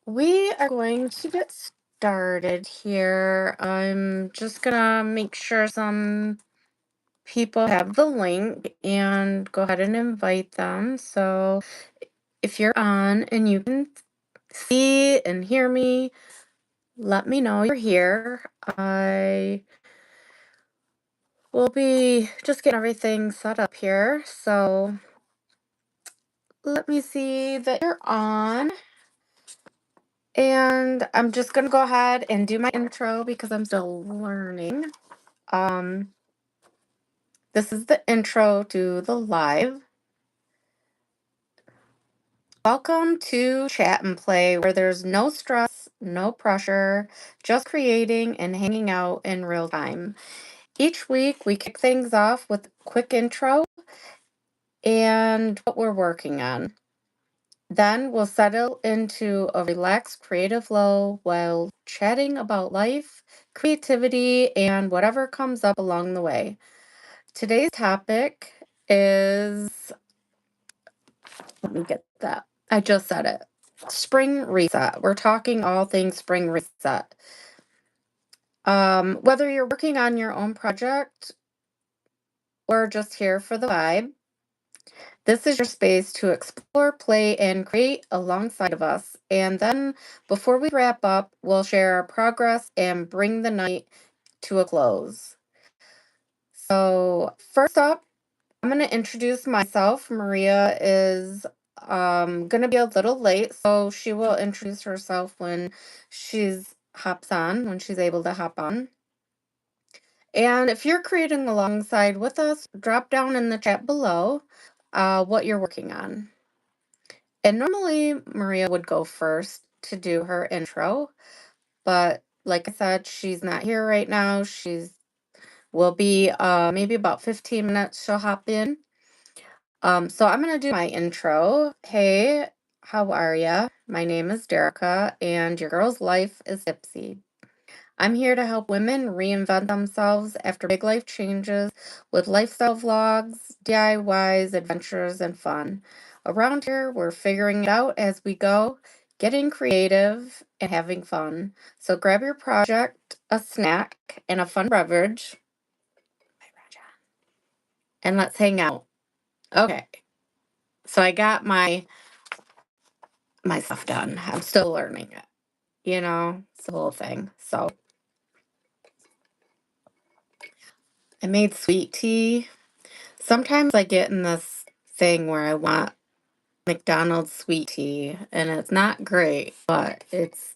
We are going to get started here. I'm just gonna make sure some people have the link and go ahead and invite them. So if you're on and you can see and hear me, let me know you're here. I will be just getting everything set up here. So let me see that you're on. And I'm just gonna go ahead and do my intro because I'm still learning. Um, this is the intro to the live. Welcome to Chat and Play, where there's no stress, no pressure, just creating and hanging out in real time. Each week, we kick things off with a quick intro and what we're working on. Then we'll settle into a relaxed creative flow while chatting about life, creativity, and whatever comes up along the way. Today's topic is, let me get that. I just said it. Spring reset. We're talking all things spring reset. Whether you're working on your own project or just here for the vibe, this is your space to explore, play, and create alongside of us. And then before we wrap up, we'll share our progress and bring the night to a close. So, first up, I'm going to introduce myself. Maria is going to be a little late, so she will introduce herself when when she's able to hop on. And if you're creating alongside with us, drop down in the chat below what you're working on. And normally Maria would go first to do her intro, but like I said, she's not here right now. She's will be maybe about 15 minutes she'll hop in. So I'm gonna do my intro. Hey, how are ya? My name is Derica, and your girl's life is Tipsy. I'm here to help women reinvent themselves after big life changes with lifestyle vlogs, DIYs, adventures, and fun. Around here, we're figuring it out as we go, getting creative and having fun. So grab your project, a snack, and a fun beverage, and let's hang out. Okay, so I got my stuff done. I'm still learning it. It's the whole thing. So I made sweet tea. Sometimes I get in this thing where I want McDonald's sweet tea, and it's not great, but it's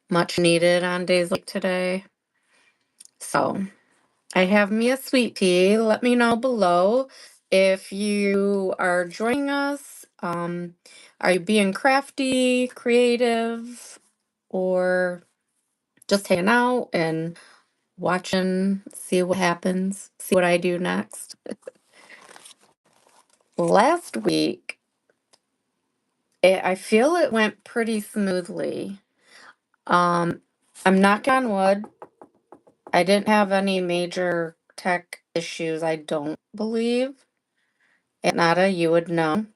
much needed on days like today. So I have me a sweet tea. Let me know below if you are joining us. Are you being crafty, creative, or just hanging out and watching, see what happens, see what I do next? Last week, I feel it went pretty smoothly. Um, I'm knocking on wood. I didn't have any major tech issues, I don't believe. And Nada, you would know.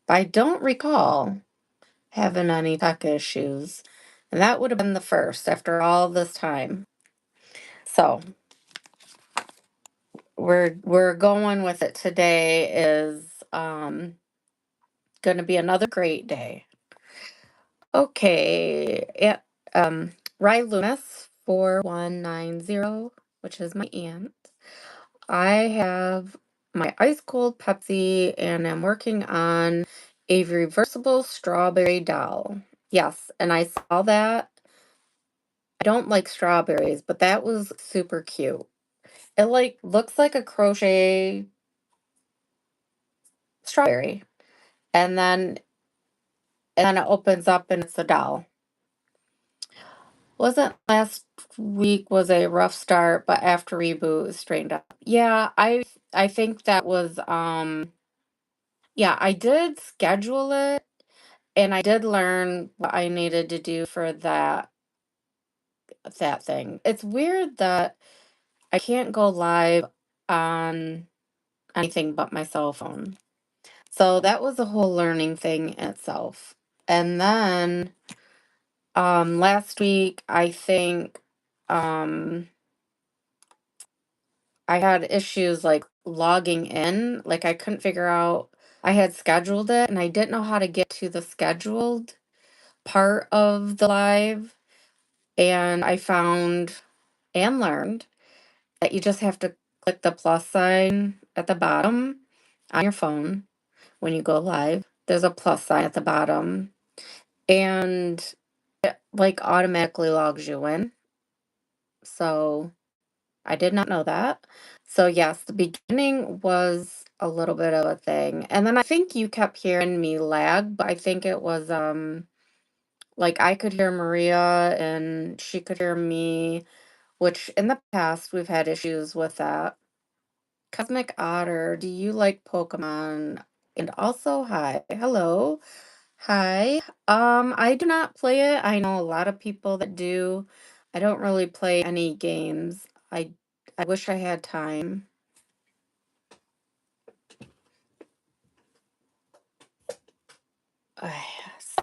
But I don't recall having any tech issues. And that would have been the first after all this time. So we're going with it. Today is gonna be another great day. Okay. Yeah. Rye Loomis 4190, which is my aunt. I have my ice cold Pepsi and I'm working on a reversible strawberry doll. Yes, and I saw that. I don't like strawberries, but that was super cute. It like looks like a crochet strawberry. And then it opens up and it's a doll. Wasn't last week was a rough start, but after reboot it straightened up. Yeah, I think that was yeah, I did schedule it and I did learn what I needed to do for that thing. It's weird that I can't go live on anything but my cell phone. So that was a whole learning thing in itself. And then Last week, I think, um, I had issues like logging in. Like I couldn't figure out, I had scheduled it and I didn't know how to get to the scheduled part of the live. And I found and learned that you just have to click the plus sign at the bottom on your phone when you go live. There's a plus sign at the bottom and it like automatically logs you in. So I did not know that. So yes, the beginning was a little bit of a thing. And then I think you kept hearing me lag, but I think it was like I could hear Maria and she could hear me, which in the past we've had issues with that. Cosmic Otter, do you like Pokemon? And also, hi. Hello. Hi. I do not play it. I know a lot of people that do. I don't really play any games. I wish I had time.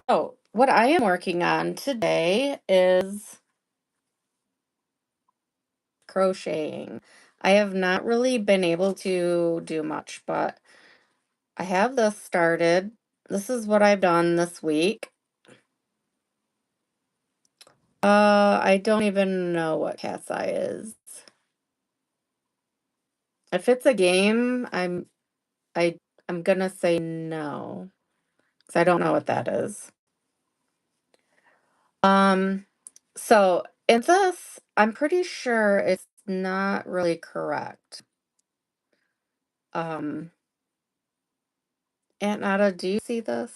So, what I am working on today is crocheting. I have not really been able to do much, but I have this started. This is what I've done this week. I don't even know what Cat's Eye is. If it's a game, I I'm gonna say no, because I don't know what that is. Um, so in this, I'm pretty sure it's not really correct. Um, Aunt Nada, do you see this?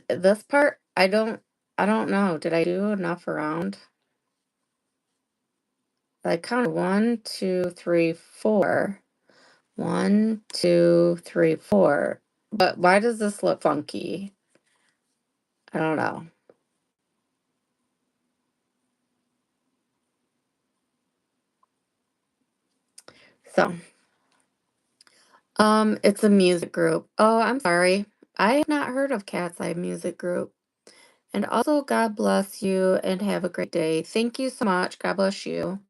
This part, I don't know. Did I do enough around? I counted one, two, three, four. One, two, three, four. But why does this look funky? I don't know. So, it's a music group. Oh, I'm sorry. I have not heard of Cat's Eye Music Group. And also, God bless you and have a great day. Thank you so much. God bless you.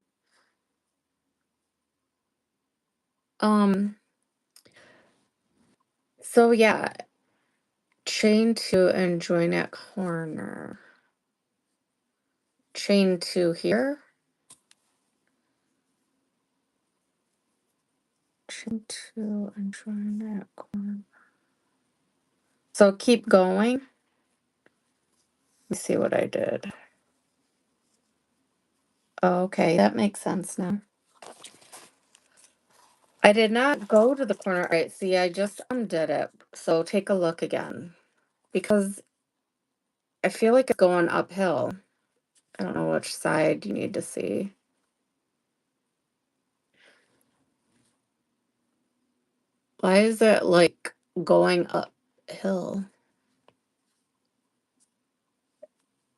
Um, so yeah, chain two and join at corner. Chain two here. Chain two and join at corner. So keep going. Let me see what I did. Okay, that makes sense now. I did not go to the corner. All right, see, I just undid it. So take a look again because I feel like it's going uphill. I don't know which side you need to see. Why is it like going uphill?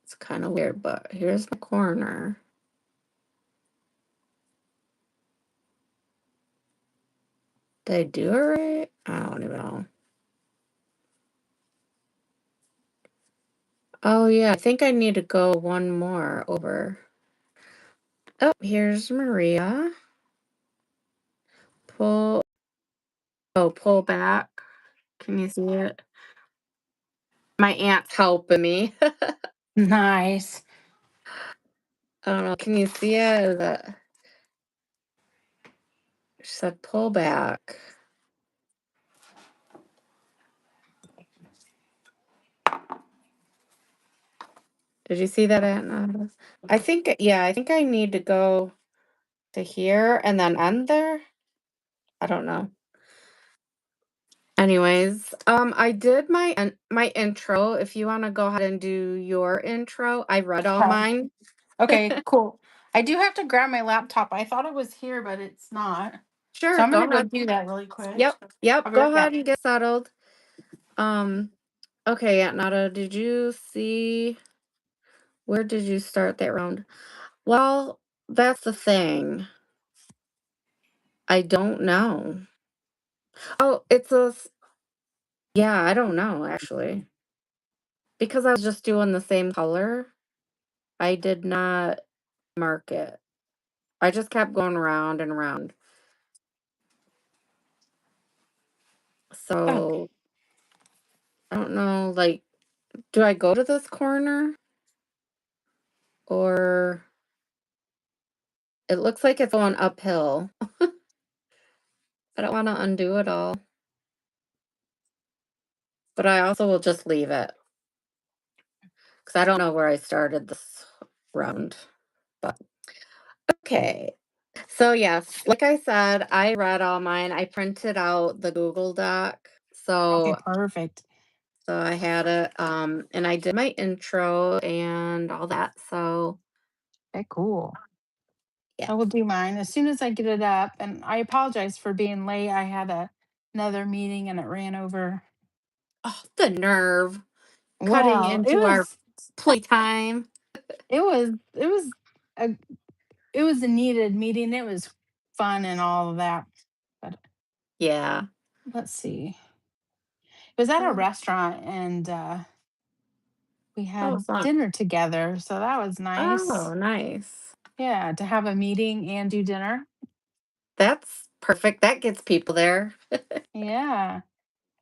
It's kind of weird, but here's the corner. Did I do it right? I don't even know. Oh yeah, I think I need to go one more over. Oh, here's Maria. Pull, pull back. Can you see it? My aunt's helping me. Nice. I don't know. Can you see it? She said pull back. Did you see that, Aunt Nada? I think, yeah, I think I need to go to here and then end there. I don't know. Anyways, I did my intro. If you want to go ahead and do your intro, I read all Okay. mine. Okay, cool. I do have to grab my laptop. I thought it was here, but it's not. So Sure, I'm go gonna go ahead. do that really quick. Yep, yep. I'll be Go right ahead back. and get settled. Um, okay, Aunt Nada, did you see where did you start that round? Well, that's the thing. I don't know. Oh, it's a yeah, I don't know actually. because I was just doing the same color, I did not mark it. I just kept going around and around. Okay. So I don't know, like, do I go to this corner or it looks like it's going uphill. I don't want to undo it all, but I also will just leave it because I don't know where I started this round. But okay. So yes, like I said, I read all mine. I printed out the Google Doc. Okay, So perfect. I had it and I did my intro and all that. So Okay, cool. yeah. I will do mine as soon as I get it up. And I apologize for being late. I had another meeting and it ran over. Oh, the nerve cutting Well, into our playtime. it was a it was a needed meeting. It was fun and all of that. But Yeah. let's see. It was at a Oh, restaurant and we oh, had fun. dinner together. So that was Oh, nice. nice. Yeah, to have a meeting and do dinner. That's perfect. That gets people there. Yeah.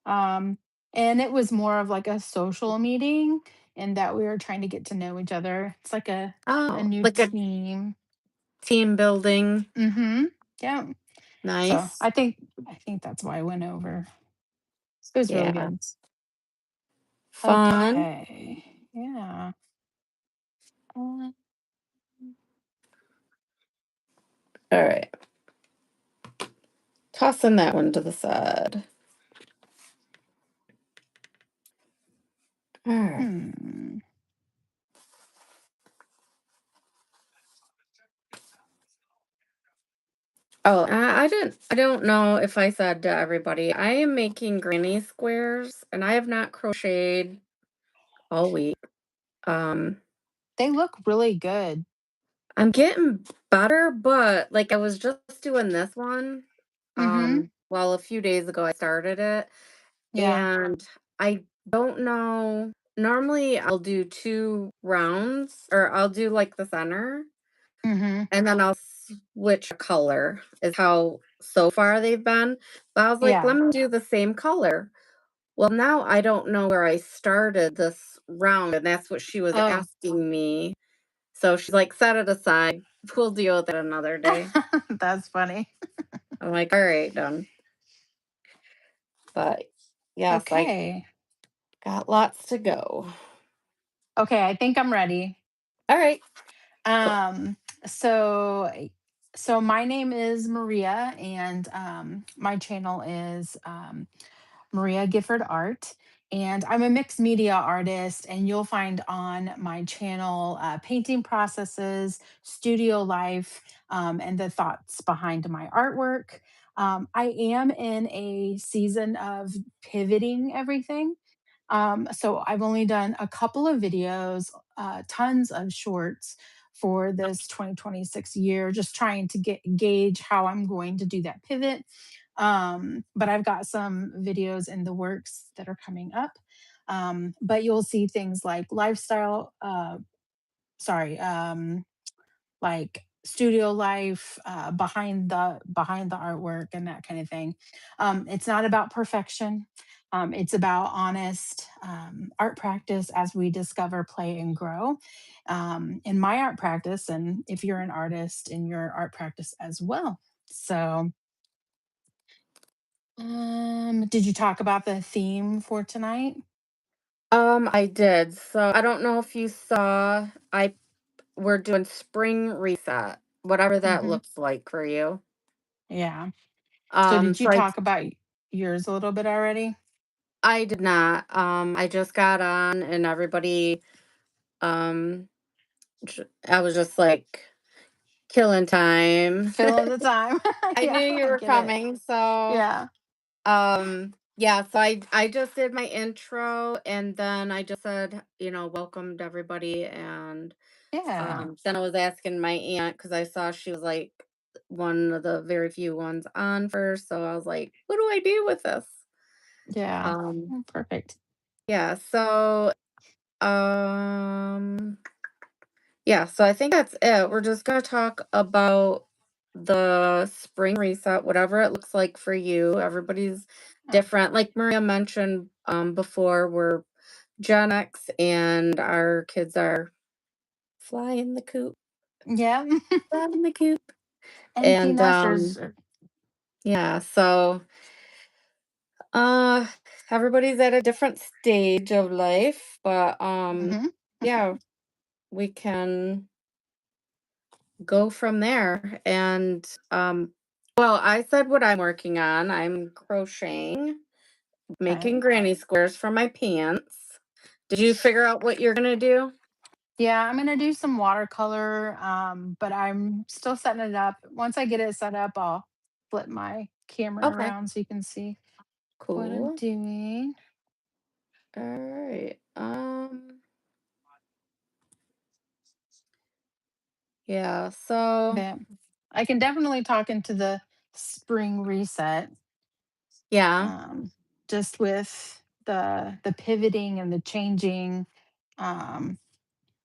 Um, and it was more of like a social meeting and that we were trying to get to know each other. It's like a Oh, new like a team. team building. Mm-hmm. Yeah. So Nice. I think that's why I went over. It was really Yeah. good. Fun. Okay. Yeah. Uh, All right. Tossing that one to the side. All right. hmm. Oh, I don't know if I said to everybody, I am making granny squares and I have not crocheted all week. Um, They look really good. I'm getting better, but like I was just doing this one. Mm-hmm. Well, a few days ago I started it Yeah. and I don't know. Normally I'll do two rounds or I'll do like the center Mm-hmm. and then I'll switch a color is how so far they've been. But I was like, let Yeah. me do the same color. Well, now I don't know where I started this round, and that's what she was Oh, asking me. So she's like, set it aside. We'll deal with it another day. that's funny. I'm like, all right, done. But yes, I Okay. got lots to go. Okay, I think I'm ready. All right. Cool. Um, so so my name is Maria and my channel is Maria Gifford Art. And I'm a mixed media artist, and you'll find on my channel painting processes, studio life, and the thoughts behind my artwork. I am in a season of pivoting everything. So I've only done a couple of videos, tons of shorts for this 2026 year, just trying to gauge how I'm going to do that pivot. But I've got some videos in the works that are coming up. But you'll see things like lifestyle, sorry, like studio life, behind the artwork and that kind of thing. It's not about perfection. It's about honest art practice as we discover, play, and grow. In my art practice, and if you're an artist in your art practice as well. So, did you talk about the theme for tonight? I did. So I don't know if you saw, I we're doing spring reset, whatever that Hmm. looks like for you. Yeah. So, did you So talk about yours a little bit already? I did not. I just got on and everybody um I was just like killing time. Filling the time. I knew Yeah, you I were get it. coming, so Yeah. yeah, so I just did my intro and then I just said, welcomed everybody and Yeah. then I was asking my aunt because I saw she was like one of the very few ones on first, so I was like, what do I do with this? Yeah. Um Oh, perfect. yeah, so Um, yeah, so I think that's it. We're just gonna talk about the spring reset, whatever it looks like for you. Everybody's Oh, different. Like Maria mentioned before, we're Gen X and our kids are fly in the coop, yeah. fly in the coop. Empty And nesters. yeah, so uh everybody's at a different stage of life, but Mhm. yeah, we can go from there. And well, I said what I'm working on. I'm crocheting, making Okay. granny squares for my pants. Did you figure out what you're gonna do? Yeah, I'm gonna do some watercolor, but I'm still setting it up. Once I get it set up, I'll flip my camera Okay, around so you can see what I'm cool. doing. All right. Yeah, so But I can definitely talk into the spring reset, yeah, um, just with the pivoting and the changing. Um,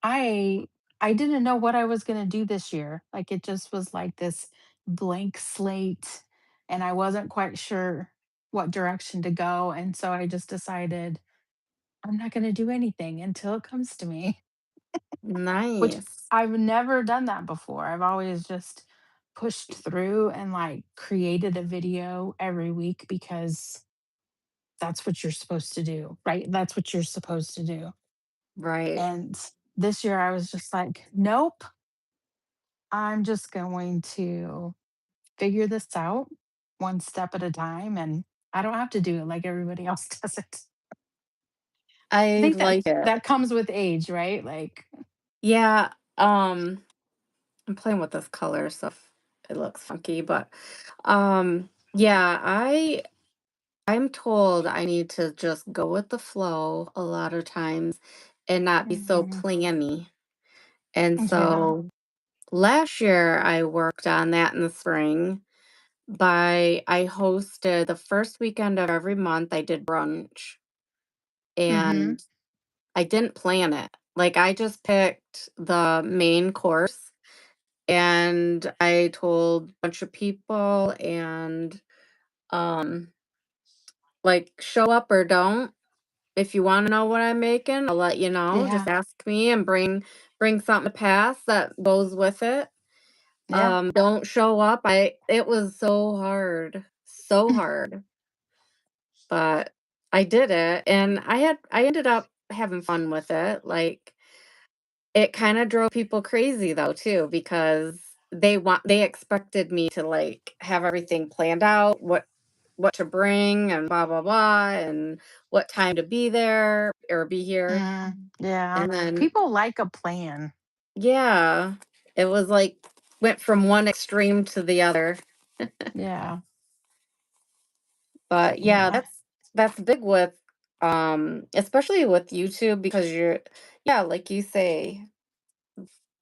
I I didn't know what I was gonna do this year. Like it just was like this blank slate, and I wasn't quite sure what direction to go. And so I just decided I'm not gonna do anything until it comes to me, which nice. I've never done that before. I've always just pushed through and like created a video every week because that's what you're supposed to do, right? That's what you're supposed to do. Right. And this year I was just like, nope, I'm just going to figure this out one step at a time, and I don't have to do it like everybody else does it. I I think that like it. that comes with age, right? Like, Yeah, um, I'm playing with this color, so it looks funky, but yeah, I'm told I need to just go with the flow a lot of times and not be so mhm, planny. And yeah, so last year I worked on that in the spring I hosted the first weekend of every month I did brunch mhm, and I didn't plan it. Like I just picked the main course and I told a bunch of people and um like show up or don't. If you want to know what I'm making, I'll let you know. Just yeah, ask me and bring something to pass that goes with it. yeah, Don't show up. I It was so hard. So hard. But I did it and I ended up having fun with it. Like it kind of drove people crazy though too because they expected me to like have everything planned out, what to bring and blah blah blah and what time to be there or be here. yeah. And then People like a plan. yeah, it was like went from one extreme to the other. Yeah, But yeah, yeah, that's big with especially with YouTube because you're yeah, like you say,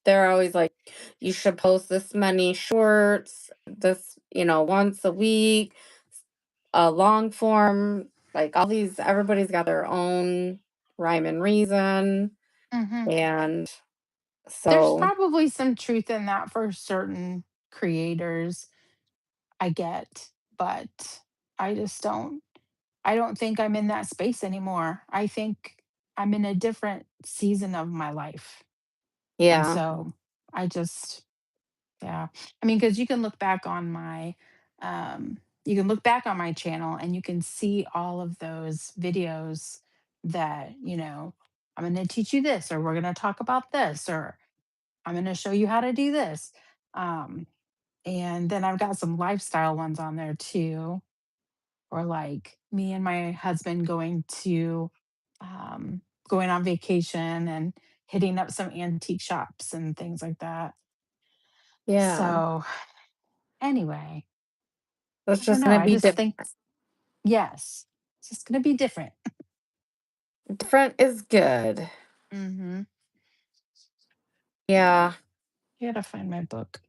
they're always like you should post this many shorts, this, once a week, a long form, like all these everybody's got their own rhyme and reason. mhm. And There's so probably some truth in that for certain creators, I get, but I just I don't think I'm in that space anymore. I think I'm in a different season of my life. And yeah. so I just, yeah. I mean, because you can look back on my channel and you can see all of those videos that, I'm going to teach you this, or we're going to talk about this, or I'm going to show you how to do this. Um, and then I've got some lifestyle ones on there too, or like me and my husband um, going on vacation and hitting up some antique shops and things like that. Yeah. So anyway, It's I don't just know. gonna I be just think yes, it's just gonna be different. different is good. Hmm. Yeah. I gotta find my book.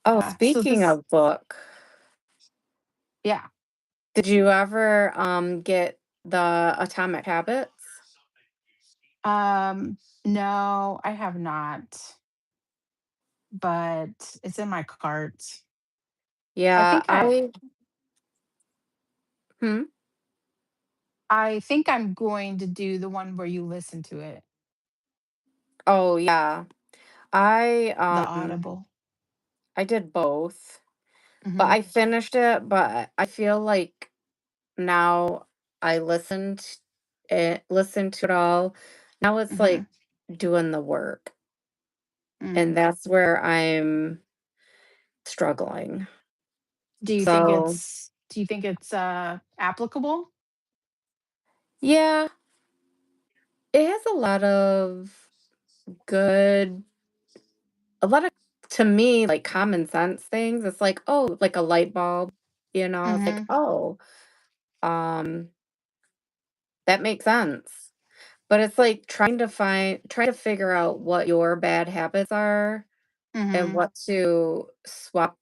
Oh, Yeah. So speaking this, of book, yeah. did you ever get The Atomic Habits? Um, no, I have not, but it's in my cart. I Yeah, think I hmm? I think I'm going to do the one where you listen to it, Oh, yeah. I, the um, Audible. I did both, but Mhm, I finished it, but I feel like now I listened to it all. Now it's mhm, like doing the work, and mm. that's where I'm struggling. So, Do you think it's, applicable? yeah, it has good a lot of to me, like, common sense things. It's like, oh, like a light bulb, it's like, Mhm, oh, um, that makes sense. But it's like trying to figure out what your bad habits are and mhm. what to swap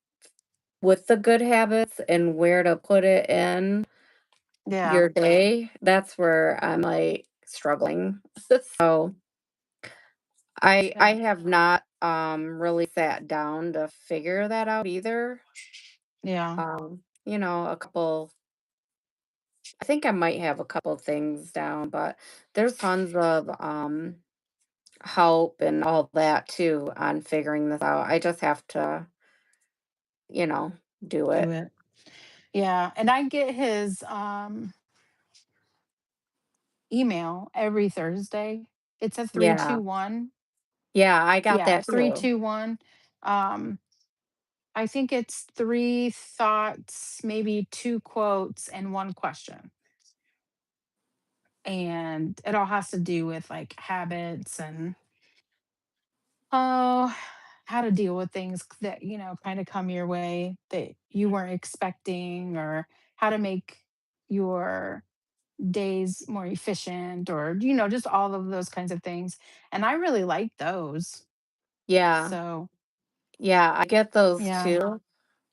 with the good habits and where to put it in Yeah, your day. That's where I'm like struggling. So I yeah, have not really sat down to figure that out either. yeah. A couple I think I might have a couple things down, but there's tons of help and all that too on figuring this out. I just have to, you know, do Do it. it. Yeah, and I get his, email every Thursday. It's a Yeah. 3-2-1. Yeah, I got Yeah, that too. 3-2-1. Um, I think it's 3 thoughts, maybe 2 quotes, and 1 question. And it all has to do with, like, habits and, oh, how to deal with things that, kinda come your way that you weren't expecting, or how to make your days more efficient, or, just all of those kinds of things. And I really like those. Yeah. So, Yeah, I get those yeah, I'm too.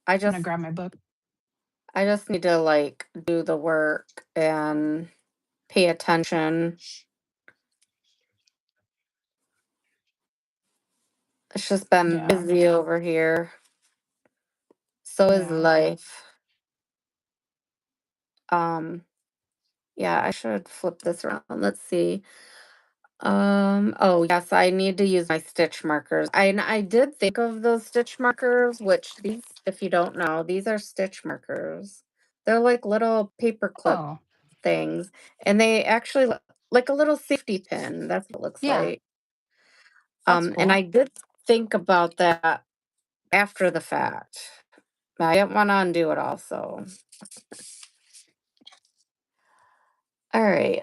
I gonna just grab my book. I just need to like do the work and pay attention. It's just been Yeah, busy over here. So is yeah. life. Um, yeah, I should flip this around. Let's see. Oh yes, I need to use my stitch markers. I did think of those stitch markers, which these, if you don't know, these are stitch markers. They're like little paper clip Oh, things, and they actually like a little safety pin. That's what it looks yeah, like. that's And cool. I did think about that after the fact. I didn't want to undo it all, so all right.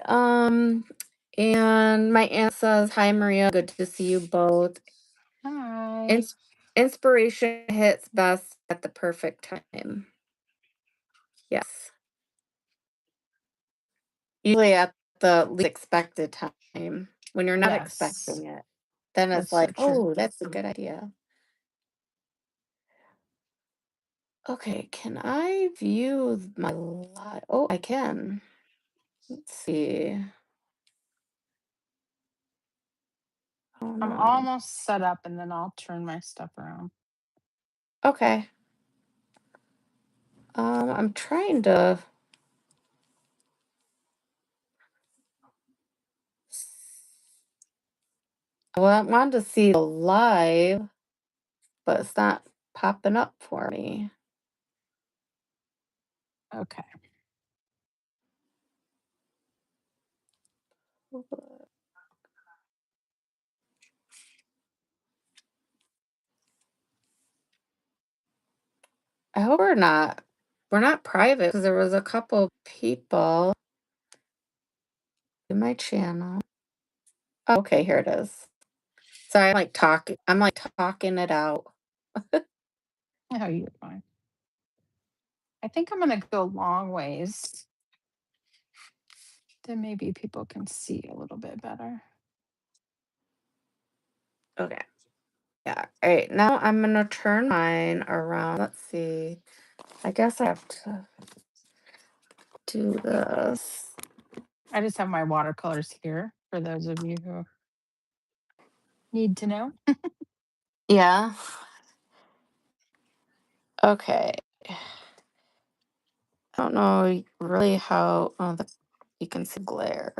And my aunt says, "Hi Maria, good to see you both. Hi. Ins- Inspiration hits best at the perfect time." Yes. Usually at the least expected time. When you're not Yes, expecting it, then it's that's so like, true. oh, that's a good idea. Okay, can I view my live? Oh, I can. Let's see. Oh I'm no. almost set up, and then I'll turn my stuff around. Okay. I'm trying to. Well, I wanted to see the live, but it's not popping up for me. Okay. I hope we're not private because there was a couple people in my channel. Oh, okay, here it is. Sorry, I'm like talking it out. Oh, you're fine. I think I'm gonna go long ways. Then maybe people can see a little bit better. Okay. Yeah. All right. Now I'm gonna turn mine around. Let's see. I guess I have to do this. I just have my watercolors here for those of you who need to know. Yeah. Okay. I don't know really how. Oh, you can see glare.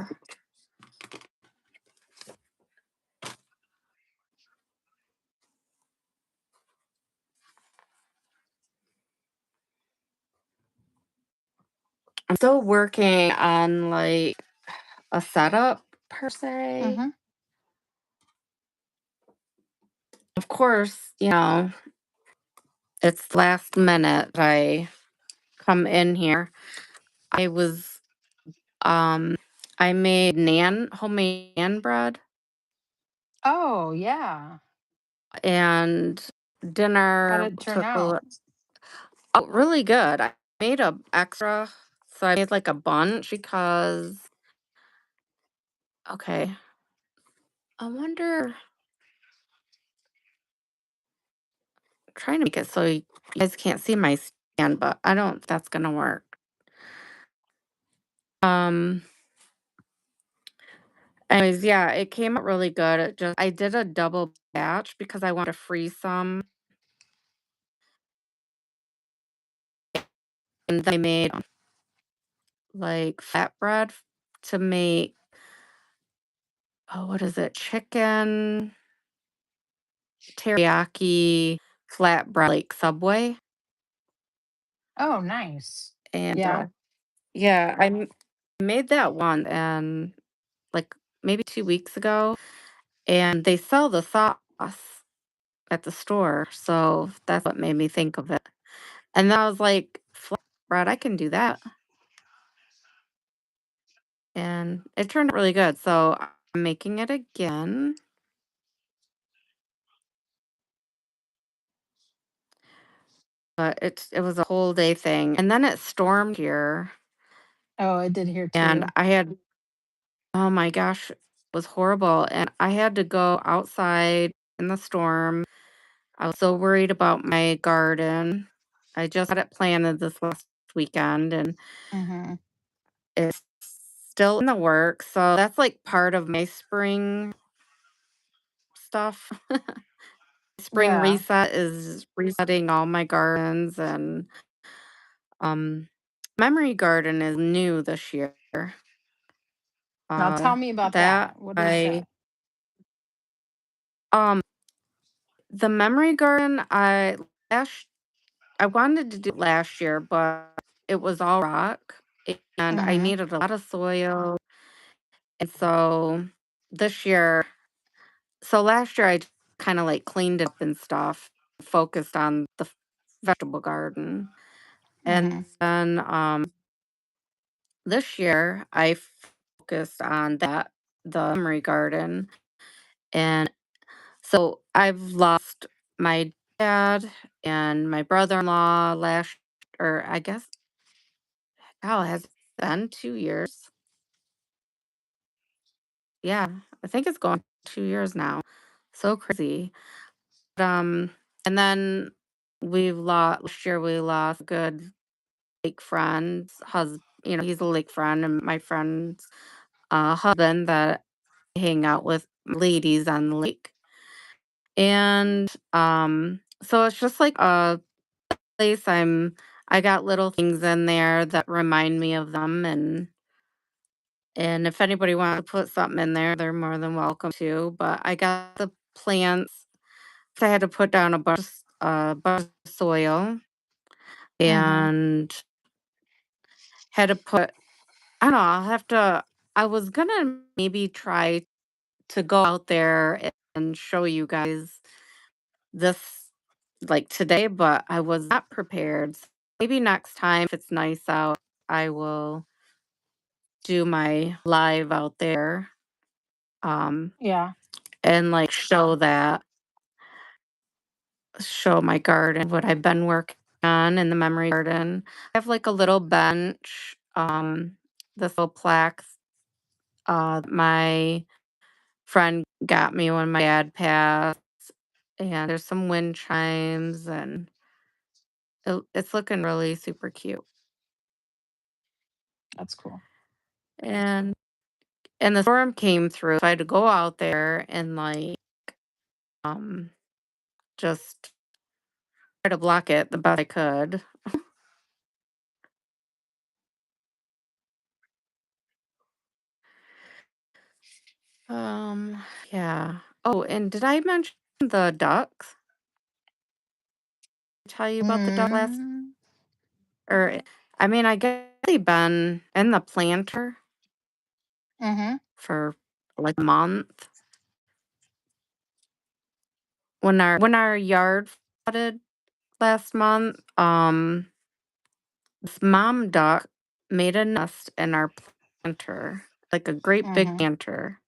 I'm still working on like a setup per se. Mhm. Of course, it's last minute. I come in here. I was um I made homemade nan bread Oh, yeah. and How'd dinner it turn took out? really good. I made a extra, so I made like a bunch because okay, I wonder trying to make it so you guys can't see my stand, but I don't think that's gonna work. Um Anyways, yeah, it came out really good. I did a double batch because I want to freeze some, and then I made like flatbread to make, oh, what is it? Chicken teriyaki flatbread like Subway. Oh, nice. And Yeah. yeah, made that one and like maybe 2 weeks ago, and they sell the sauce at the store, so that's what made me think of it. And then I was like, flatbread, I can do that. And it turned out really good. So I'm making it again, but it was a whole day thing. And then it stormed here, Oh, I did hear and too. I had oh my gosh, it was horrible. And I had to go outside in the storm. I was so worried about my garden. I just had it planted this last weekend, and Mhm. it's still in the works. So that's like part of my spring stuff. Spring Yeah. reset is resetting all my gardens, and memory garden is new this year. Now Uh tell me about that that. What is I that? um the memory garden last I wanted to do it last year, but it was all rock and I Mhm. needed a lot of soil. And so this year, so last year I kind of like cleaned it up and stuff, focused on the vegetable garden. And Mhm. then this year I focused on the memory garden. And so I've lost my dad and my brother-in-law last, or I guess, oh, has it been 2 years? Yeah, I think it's going 2 years now. So crazy. Um, and then last year we lost a good lake friend's husband. He's a lake friend, and my friend's husband that I hang out with ladies on the lake. And so it's just like a place I got little things in there that remind me of them, and if anybody wants to put something in there, they're more than welcome to. But I got the plants. So I had to put down a bunch of soil Mhm. and had to put I don't know, I was gonna maybe try to go out there and show you guys this like today, but I was not prepared. Maybe next time if it's nice out, I will do my live out there, um, Yeah. and like show my garden, what I've been working on in the memory garden. I have like a little bench, this little plaque, my friend got me when my dad passed, and there's some wind chimes, and it's looking really super cute. That's cool. And and the storm came through, so I had to go out there and, like, um, just try to block it the best I could. Um, yeah. Oh, and did I mention the ducks? Tell you about the duck last Mm, or I mean, I guess they've been in the planter mhm, for, like, a month. When our yard flooded last month, this mom duck made a nest in our planter, like a great big mhm. planter,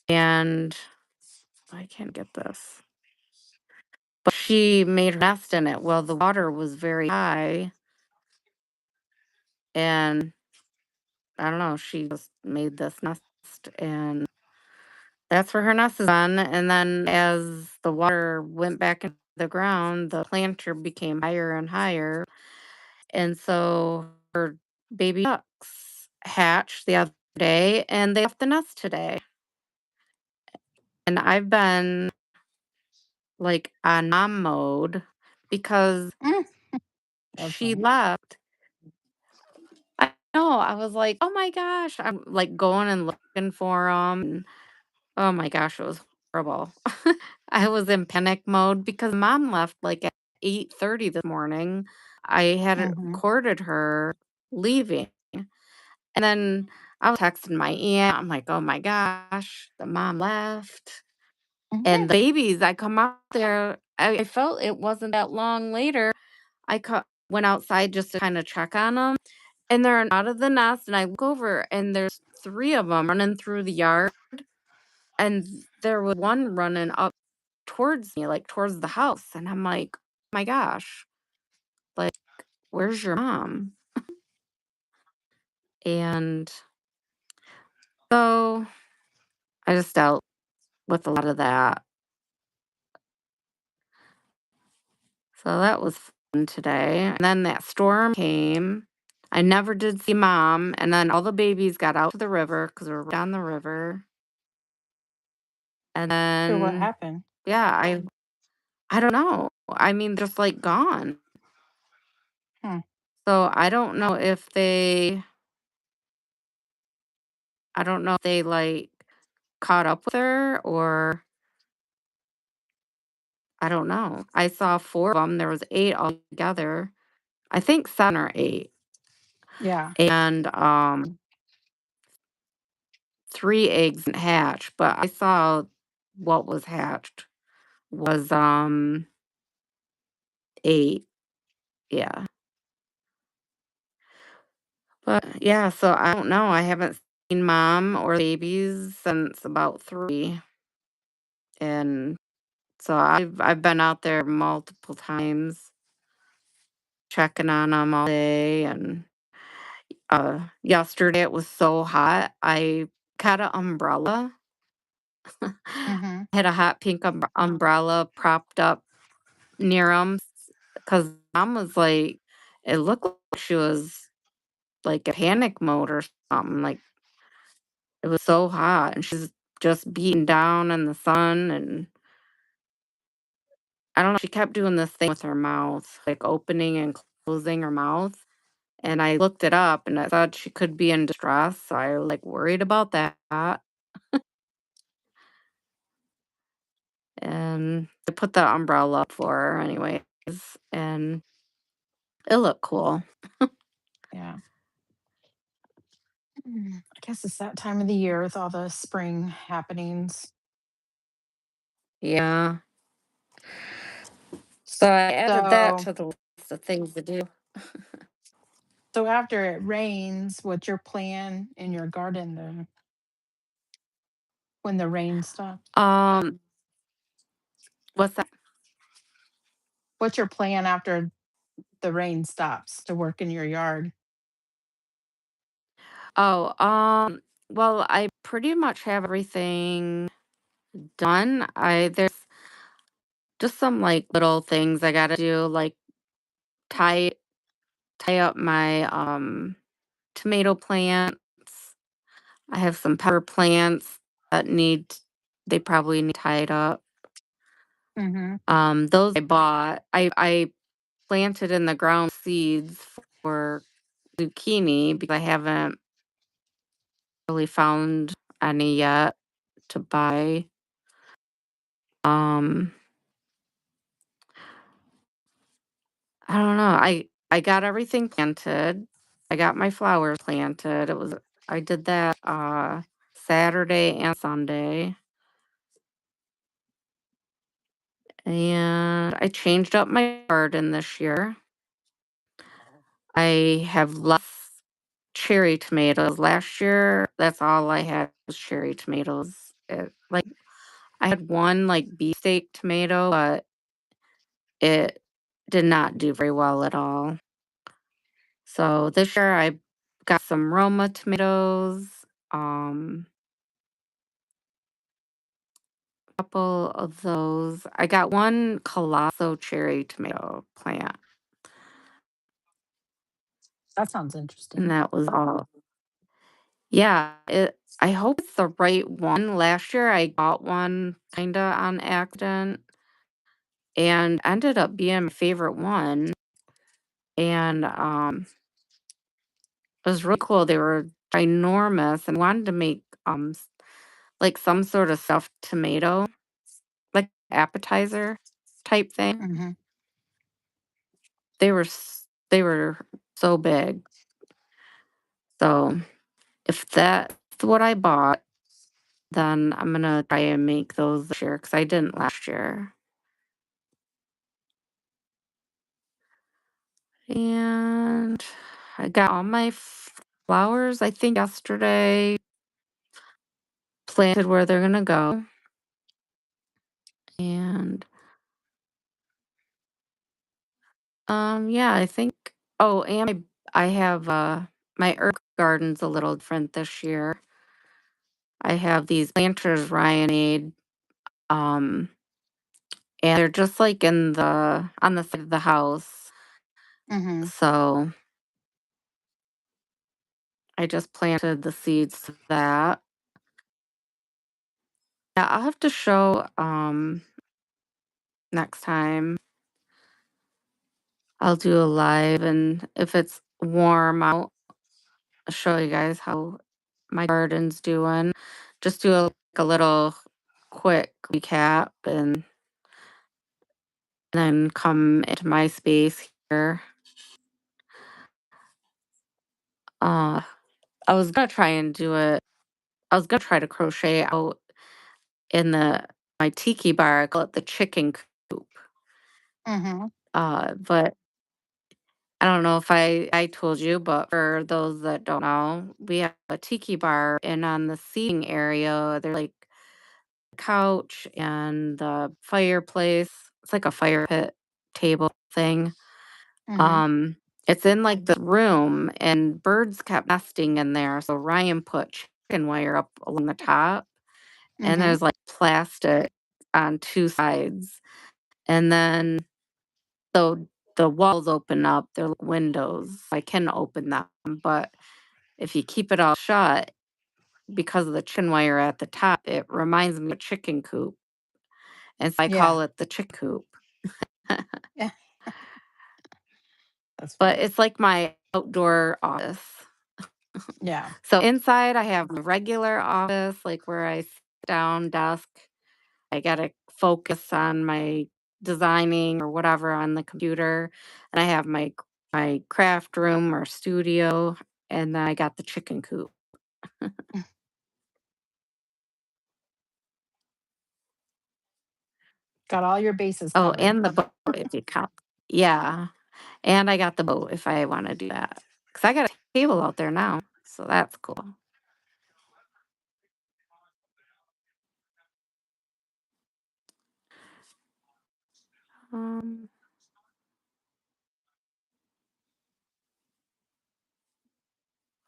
and I can't get this, but she made her nest in it. Well, the water was very high, and I don't know, she just made this nest, and that's where her nest is on, and then as the water went back into the ground, the planter became higher and higher, and so her baby ducks hatched the other day, and they left the nest today. And I've been, like, on mom mode because Mm, that's she fun. left. I know, I was like, "Oh my gosh." I'm, like, going and looking for them. Oh my gosh, it was horrible. I was in panic mode because mom left, like, at 8:30 this morning. I had Mhm, recorded her leaving, and then I was texting my aunt. I'm like, "Oh my gosh, the mom left." mhm. And the babies, I come out there, I felt it wasn't that long later, went outside just to kinda check on them, and they're out of the nest, and I look over, and there's 3 of them running through the yard, and there was one running up towards me, like, towards the house, and I'm like, "My gosh, like, where's your mom?" And so, I just dealt with a lot of that. So that was fun today, and then that storm came. I never did see mom, and then all the babies got out to the river because 'cause we're down the river, and So what then, happened? yeah, I don't know. I mean, just, like, gone. Hmm. So I don't know if they, like, caught up with her or I don't know. I saw 4 of them. There was 8 altogether. I think 7 or 8, Yeah. and, 3 eggs didn't hatch, but I saw what was hatched was, 8, yeah. But, yeah, so I don't know, I haven't seen mom or babies since about 3, and so I've been out there multiple times checking on them all day, and, yesterday it was so hot, I got an umbrella. Mhm. Had a hot pink umbrella propped up near 'em, 'cause mom was like it looked like she was, like, in panic mode or something, like, it was so hot, and she's just beaten down in the sun, and I don't know, she kept doing this thing with her mouth, like, opening and closing her mouth, and I looked it up, and I thought she could be in distress, so I, like, worried about that, and I put the umbrella up for her anyways, and it looked cool. Yeah. I guess it's that time of the year with all the spring happenings. Yeah. So I added that So to the list of things to do. so after it rains, what's your plan in your garden then when the rain stops? Um, what's that? What's your plan after the rain stops to work in your yard? Oh, well, I pretty much have everything done. There's just some like little things I gotta do, like tie tie up my tomato plants. I have some pepper plants that they probably need tied up. Mhm. Those I bought. I planted in the ground seeds for zucchini because I haven't really found any yet to buy. Um, I don't know. I got everything planted. I got my flowers planted. I did that Saturday and Sunday. And I changed up my garden this year. I have less cherry tomatoes. Last year, that's all I had was cherry tomatoes. Like I had one like beefsteak tomato, but it did not do very well at all. So this year I got some Roma tomatoes, um, a couple of those. I got one colosso cherry tomato plant, That sounds and interesting. that was all. Yeah, I hope it's the right one. Last year I got one kinda on accident and ended up being my favorite one. And it was really cool. They were ginormous and wanted to make like some sort of stuffed tomato, like appetizer type thing. Mhm. They were so big. So if that's what I bought, then I'm gonna try and make those this year because I didn't last year. And I got all my flowers, I think yesterday, planted where they're gonna go. And yeah, I think oh, and I have my herb garden's a little different this year. I have these planters Ryan made, um, and they're just like in the on the side of the house. Mhm. So I just planted the seeds to that. Yeah, I'll have to show next time. I'll do a live, and if it's warm out, I'll show you guys how my garden's doing. Just do a little quick recap and then come into my space here. Uh, I was gonna try and do it. I was gonna try to crochet out in the my tiki bar. I call it the chicken coop. Mhm. But I don't know if I told you, but for those that don't know, we have a tiki bar, and on the seating area, there's like couch and the fireplace. It's like a fire pit table thing. Mhm. Um, it's in like the room, and birds kept nesting in there. So Ryan put chicken wire up along the top, and Mhm. there's like plastic on two sides. And then so the walls open up, they're like windows. I can open them, but if you keep it all shut, because of the chicken wire at the top, it reminds me of a chicken coop. And so I Yeah. call it the chick coop. Yeah. That's But funny. it's like my outdoor office. Yeah. So inside, I have my regular office, like where I sit down, desk. I got to focus on my designing or whatever on the computer. And I have my craft room or studio. And then I got the chicken coop. Got all your bases Oh, covered. and the boat if you count. Yeah. And I got the boat if I want to do that. Because I got a table out there now. So that's cool. Um,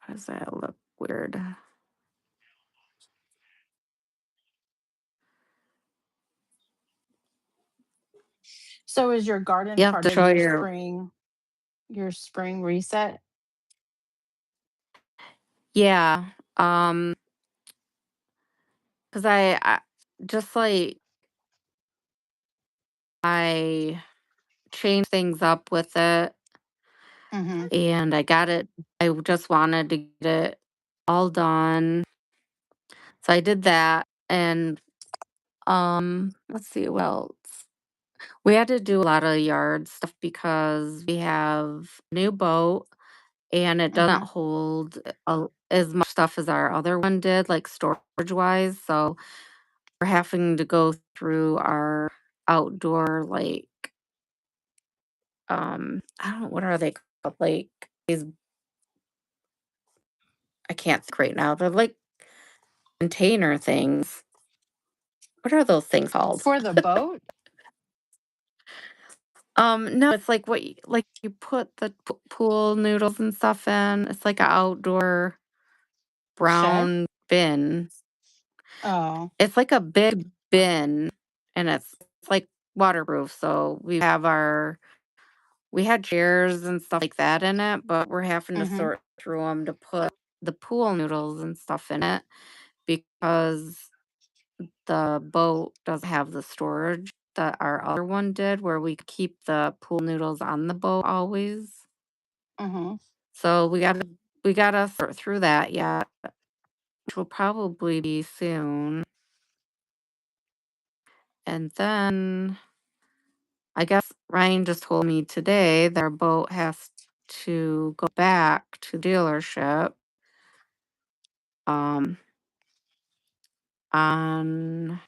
Why does that look weird? So is your garden You have part to of show your your spring reset? yeah. 'cause I just, like, I changed things up with it, Mhm. and I just wanted to get it all done. So I did that, and, let's see what else. We had to do a lot of yard stuff because we have a new boat, and it doesn't Mhm. hold as much stuff as our other one did, like, storage-wise, so we're having to go through our outdoor, like, I don't know, what are they called? Like, these I can't think right now. They're like container things. What are those things called? For the boat? No, it's like like you put the pool noodles and stuff in. It's like an outdoor Shed? brown bin. Oh. It's like a big bin, and it's like waterproof. So we had chairs and stuff like that in it, but we're having to Mhm. sort through them to put the pool noodles and stuff in it because the boat doesn't have the storage that our other one did, where we keep the pool noodles on the boat always. Mhm. So we gotta sort through that yet, which will probably be soon. And then I guess Ryan just told me today their boat has to go back to dealership um on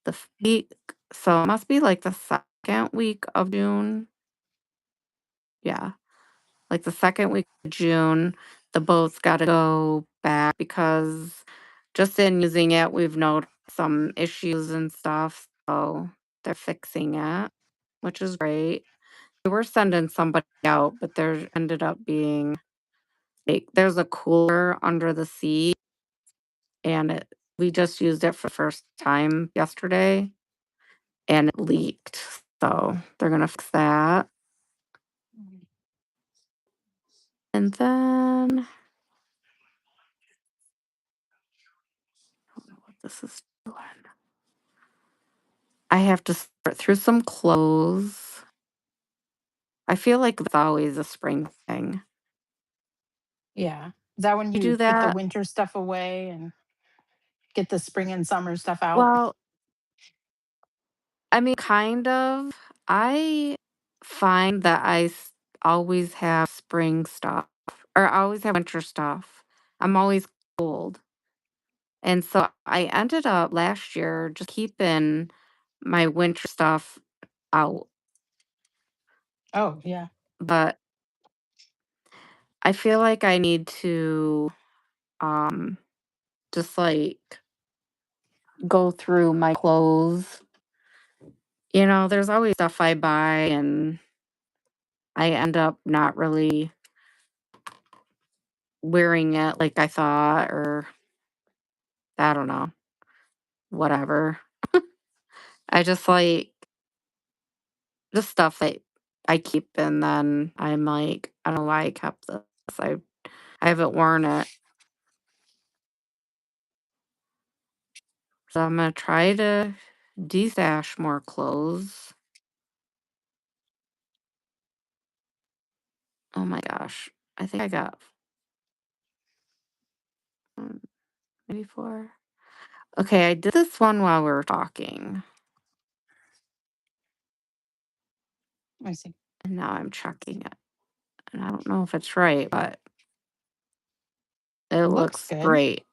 the week. So it must be like the second week of June. Yeah. Like the second week of June, the boat's got to go back because just in using it, we've noticed some issues and stuff. So they're fixing it, which is great. We were sending somebody out, but there ended up being like there's a cooler under the seat, and we just used it for the first time yesterday, and it leaked. So they're gonna fix that, and then I don't know what this is doing. I have to sort through some clothes. I feel like it's always a spring thing. Yeah. Is that when You do you put the that? winter stuff away and get the spring and summer stuff out? Well, I mean, kind of. I find that always have spring stuff or I always have winter stuff. I'm always cold. And so I ended up last year just keeping my winter stuff out. Oh, yeah. But I feel like I need to um just like go through my clothes. There's always stuff I buy and I end up not really wearing it like I thought, or I don't know, whatever. I just like the stuff that I keep and then I'm like, I don't know why I kept this. I I haven't worn it. So I'm gonna try to destash more clothes. Oh my gosh. I think I got um, maybe four. Okay, I did this one while we were talking. I see. And now I'm checking it. And I don't know if it's right, but it It looks looks good. great.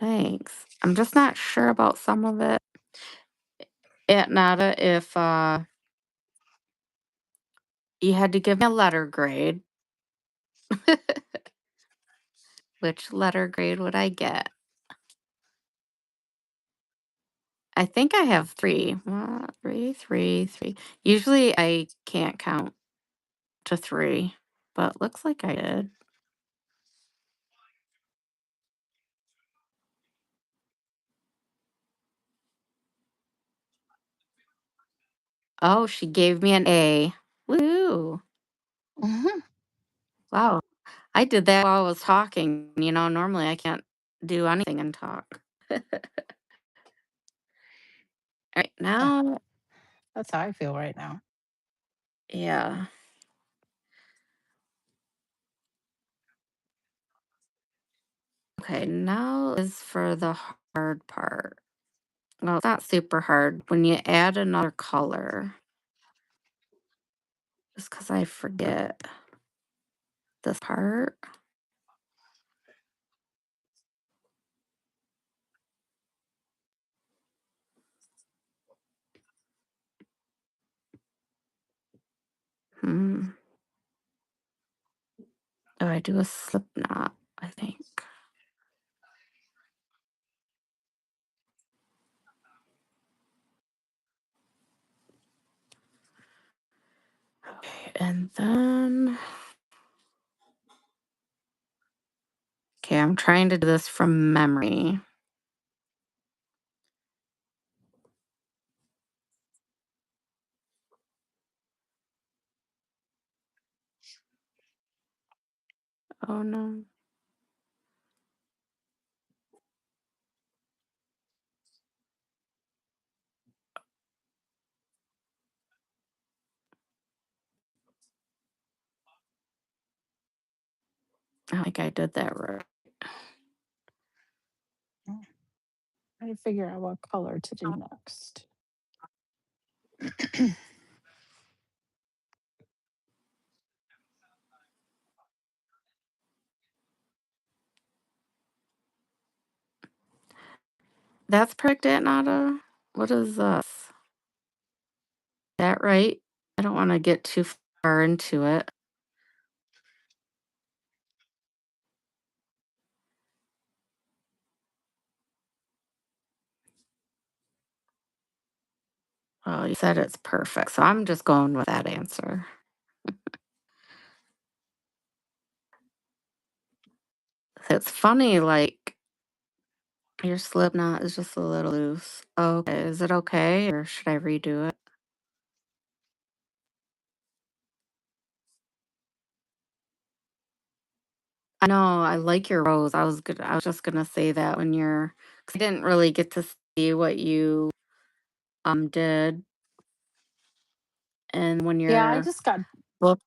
Thanks. I'm just not sure about some of it. Aunt Nada, if you had to give me a letter grade, which letter grade would I get? I think I have three. Three, three, three. Usually I can't count to three, but looks like I did. Oh, she gave me an A. Woo! Mhm. Wow. I did that while I was talking, normally I can't do anything and talk. Alright, Uh, now That's how I feel right now. yeah. Okay, now is for the hard part. Well, it's not super hard when you add another color, just because I forget this part. Hmm. Oh, I do a slip knot, I think. Okay, and then okay, I'm trying to do this from memory. Oh, no. I don't think I did that right. Mm, I need to figure out what color to do next. That's perfect, Nada? What is this? That right? I don't wanna get too far into it. Oh, you said it's perfect, so I'm just going with that answer. It's funny, like, your slip knot is just a little loose. Okay, is it okay, or should I redo it? I know, I like your rose. I was just gonna say that when you're 'cause I didn't really get to see what you, did, and when Yeah, you're look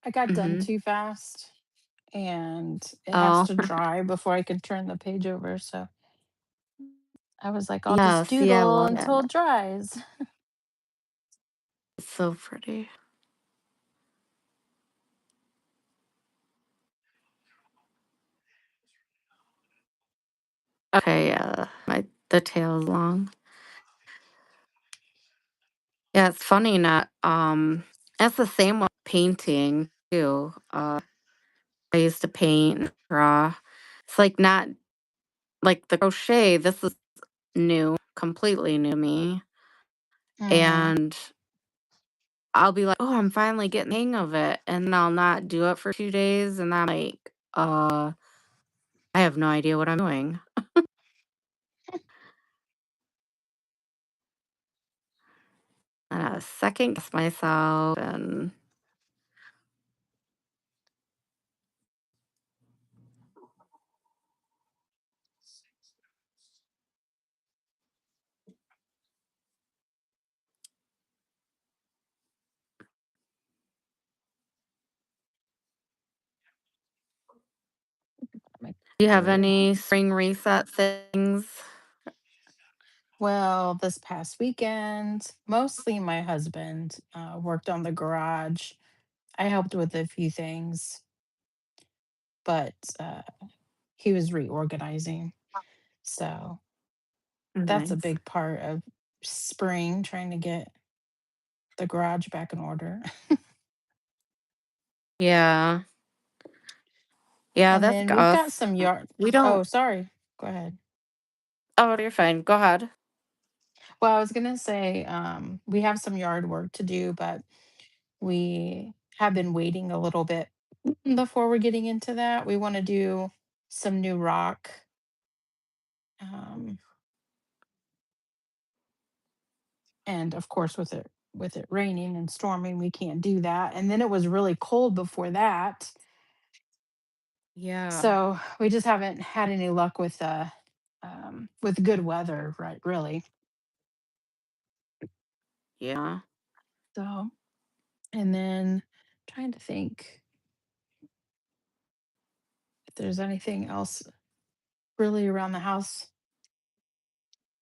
I got done mhm. too fast, and it has Oh, to dry before I could turn the page over, so I was like, "I'll yeah, just see, I doodle love until that. it dries." It's so pretty. Okay, yeah, my the tail's long. Yeah, it's funny not that's the same with painting too. I used to paint and draw. It's like not like the crochet, this is new, completely new to me. Mhm. And I'll be like, "Oh, I'm finally getting the hang of it." And then I'll not do it for 2 days and I'm like, I have no idea what I'm doing." And I second guess myself and My do you have color. any spring reset things? Well, this past weekend, mostly my husband worked on the garage. I helped with a few things, but he was reorganizing. So that's a Nice. big part of spring, trying to get the garage back in order. Yeah. Yeah, And that's then like we've got us. some yard. We Oh, don't sorry. Go ahead. oh, you're fine. Go ahead. Well, I was gonna say we have some yard work to do, but we have been waiting a little bit before we're getting into that. We want to do some new rock. Um, and of course with it raining and storming, we can't do that. And then it was really cold before that. Yeah. So we just haven't had any luck with good weather, right? Really. Yeah. So, and then trying to think if there's anything else really around the house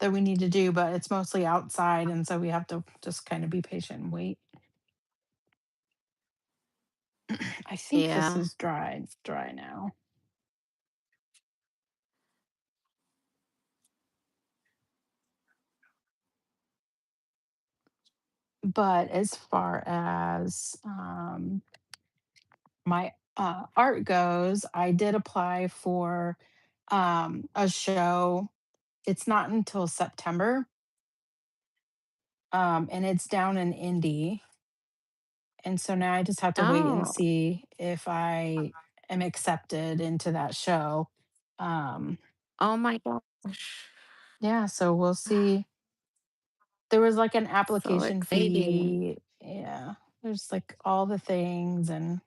that we need to do, but it's mostly outside, and so we have to just kind of be patient and wait. I think this Yeah. is dry. It's dry now. But as far as my art goes, I did apply for a show. It's not until September, and it's down in Indy. And so now I just have to wait and Oh. see if I am accepted into that show. Um, Oh my gosh. yeah, so we'll see. There was like an So application exciting. fee. Yeah, there's like all the things, and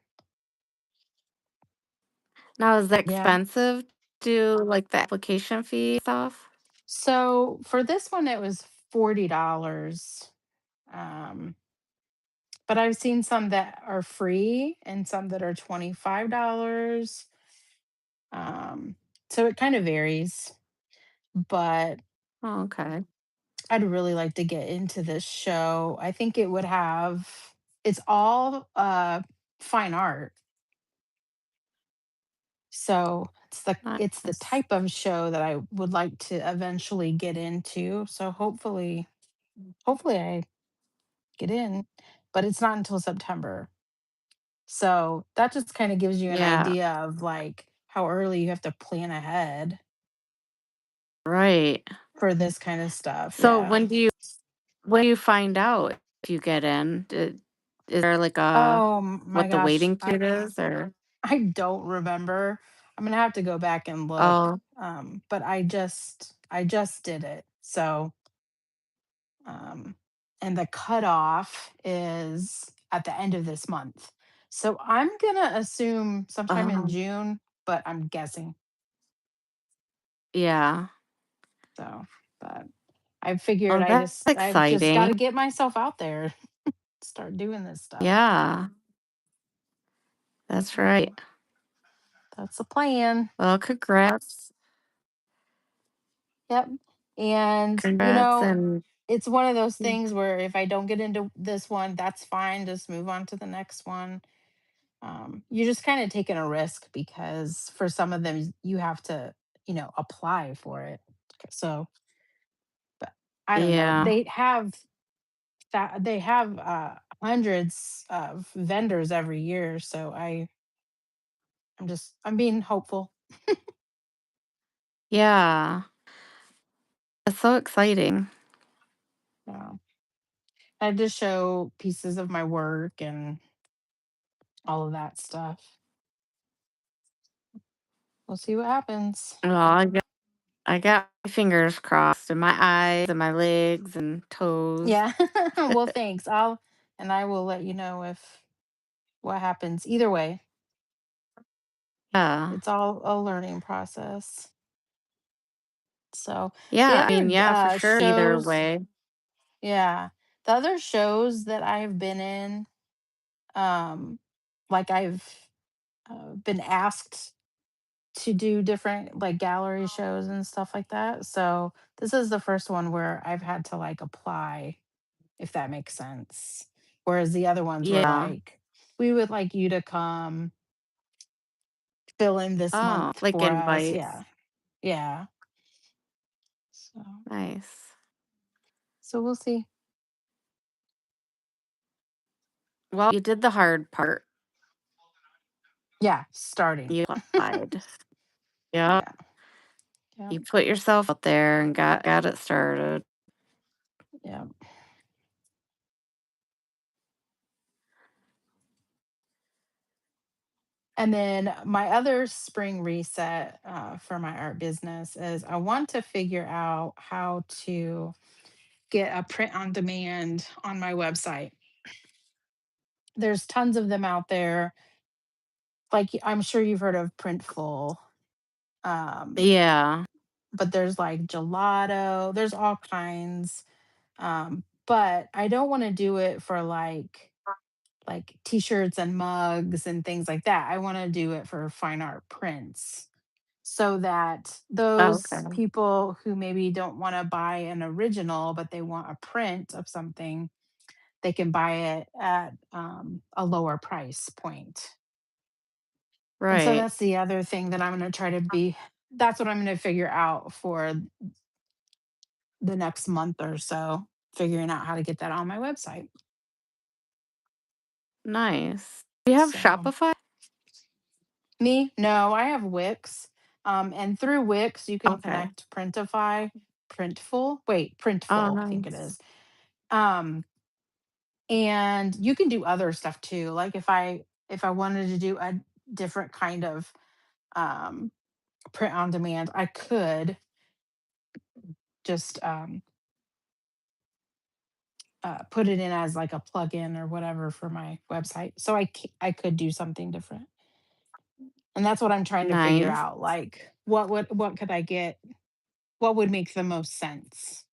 Now, is that yeah. expensive to do, like, the application fee stuff? So for this one, it was $40. Um, but I've seen some that are free and some that are $25. Um, so it kind of varies, but Oh, okay. I'd really like to get into this show. I think it would have it's all fine art. So it's the Nice. type of show that I would like to eventually get into. So hopefully I get in, but it's not until September. So that just kind of gives you an Yeah, idea of like how early you have to plan ahead right. for this kind of stuff. So Yeah. when do you find out if you get in? Is there, like, a Oh my what the gosh. waiting period is, or I don't remember. I'm gonna have to go back and look. Oh, But I just did it. So um and the cutoff is at the end of this month. So I'm gonna assume sometime in oh, June, but I'm guessing. yeah. So but I figured Oh, that's I've just gotta exciting. get myself out there, start doing this stuff. Yeah, that's So right. that's the plan. Well, congrats. Yep. And, Congrats, and it's one of those things where if I don't get into this one, that's fine. Just move on to the next one. You're just kind of taking a risk because for some of them, you have to, apply for it. So, but I don't know. yeah. They have hundreds of vendors every year. So I'm being hopeful. Yeah. That's so exciting. So I just show pieces of my work and all of that stuff. We'll see what happens. Well, I got my fingers crossed and my eyes and my legs and toes. Yeah. Well, thanks. I will let you know if what happens. Either way, Yeah. it's all a learning process. So the Yeah, I mean, other yeah, for sure, either shows, way. yeah, the other shows that I've been in, um, like I've been asked to do different like gallery shows and stuff like that. So this is the first one where I've had to like apply, if that makes sense. Whereas the other ones were Yeah. like, we would like you to come fill in this Oh, month like for us. invites. Yeah. Yeah. So Nice. so we'll see. Well, you did the hard part. Yeah, starting. You applied. Yeah. Yeah. Yeah. You put yourself out there and got it started. Yeah. And then my other spring reset for my art business is I want to figure out how to get a print on demand on my website. There's tons of them out there. like I'm sure you've heard of Printful. Um, Yeah. but there's like gelato, there's all kinds. But I don't want to do it for like t-shirts and mugs and things like that. I want to do it for fine art prints so that those Okay. people who maybe don't want to buy an original but they want a print of something, they can buy it at a lower price point. And so Right. that's the other thing that I'm going to try to be, that's what I'm going to figure out for the next month or so, figuring out how to get that on my website. Nice. Do you have So, Shopify? me? No, I have Wix. And through Wix, you can Okay. connect Printify, Oh, Printful, I think it nice. is. Um, and you can do other stuff too. Like if I wanted to do a different kind of um, print on demand, I could just put it in as like a plugin or whatever for my website. So I could do something different, and that's what I'm trying to figure Nice. out. Like, what could I get? What would make the most sense?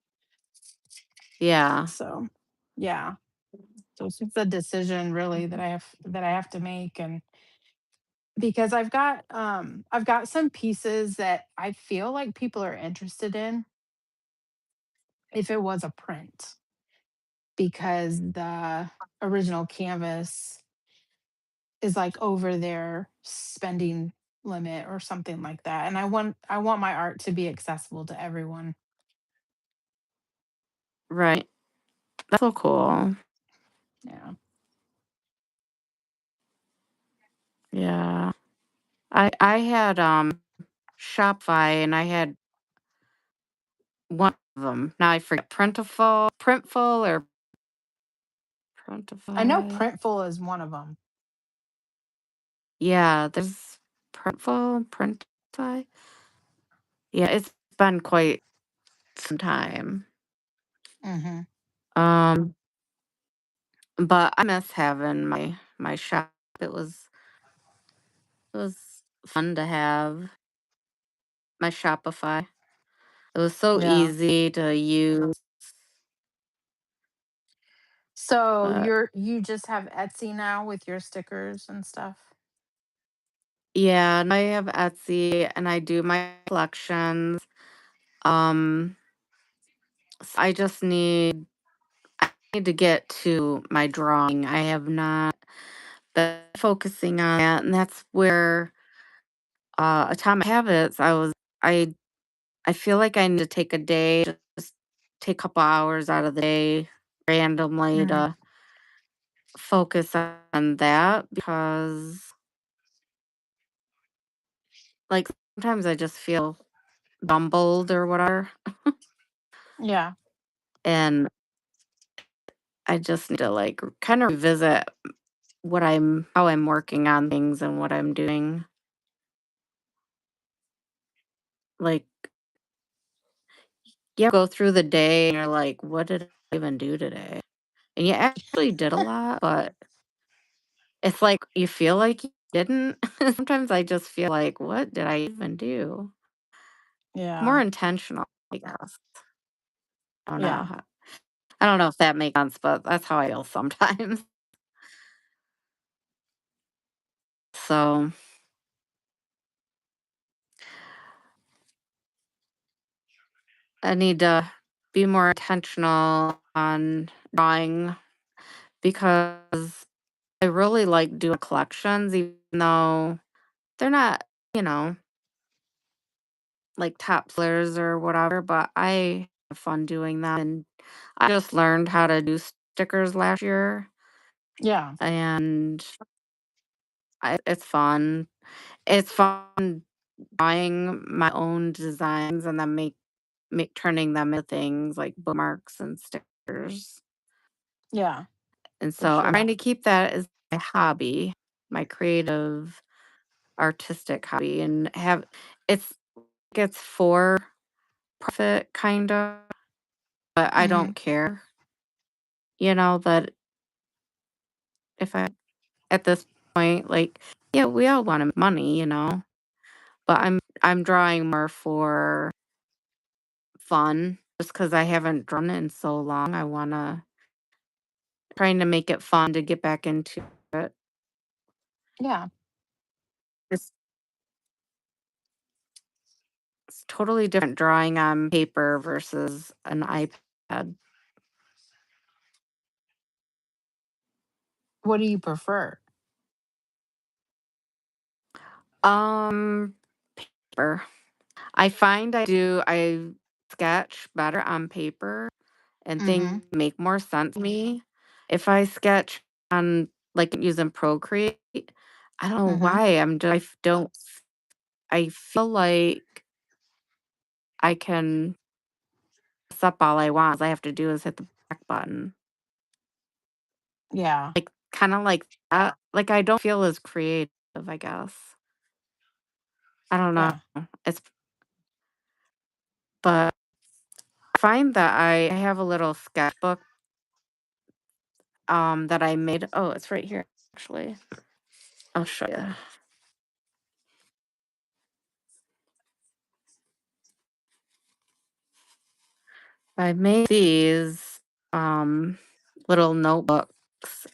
Yeah. So, yeah. So it's just a decision really that I have to make, and because I've got some pieces that I feel like people are interested in if it was a print because the original canvas is like over their spending limit or something like that. And I want my art to be accessible to everyone. Right. That's so cool. Yeah. Yeah. I had Shopify and I had one of them. Now I forget Printful or I know Printify. Printful is one of them. Yeah, there's Printify. Yeah, it's been quite some time. Hmm. Um, but I miss having my shop. It was fun to have my Shopify. It was so Yeah. easy to use. So But you just have Etsy now with your stickers and stuff? yeah, and I have Etsy and I do my collections. Um, I just need to get to my drawing. I have not been focusing on that, and that's where Atomic Habits. I I feel like I need to take a day, just take a couple hours out of the day randomly Mm. to focus on that because like sometimes I just feel bumbled or whatever, Yeah. and I just need to like kind of revisit what I'm how I'm working on things and what I'm doing. Like, yeah, go through the day and you're like, what did I even do today? And you actually did a lot, but it's like you feel like you didn't. Sometimes I just feel like, what did I even do? More Yeah. intentional, I guess. I don't know. Yeah. I don't know if that makes sense, but that's how I feel sometimes. So I need to be more intentional on drawing because I really like doing collections, even though they're not, you know, like top sellers or whatever, but I have fun doing that. And I just learned how to do stickers last year, Yeah. and it's fun. It's fun drawing my own designs and then make turning them into things like bookmarks and stickers. Yeah. And For so I'm sure. trying to keep that as my hobby, my creative artistic hobby, and have it's for profit kind of, but I Hmm. don't care. That if I at this point, like Yeah, we all want money, but I'm drawing more for fun just because I haven't drawn in so long. I wanna trying to make it fun to get back into it. Yeah. It's it's totally different drawing on paper versus an iPad. What do you prefer? Um, paper. I find I sketch better on paper and things Mhm. make more sense to me. If I sketch on like using Procreate, I don't know Mhm. why don't I feel like I can mess up all I want. All I have to do is hit the back button. Yeah. Like kind of like that. Like I don't feel as creative, I guess. I don't know. Yeah. It's but I find that I have a little sketchbook that I made. Oh, it's right here actually. I'll show you. I made these little notebooks.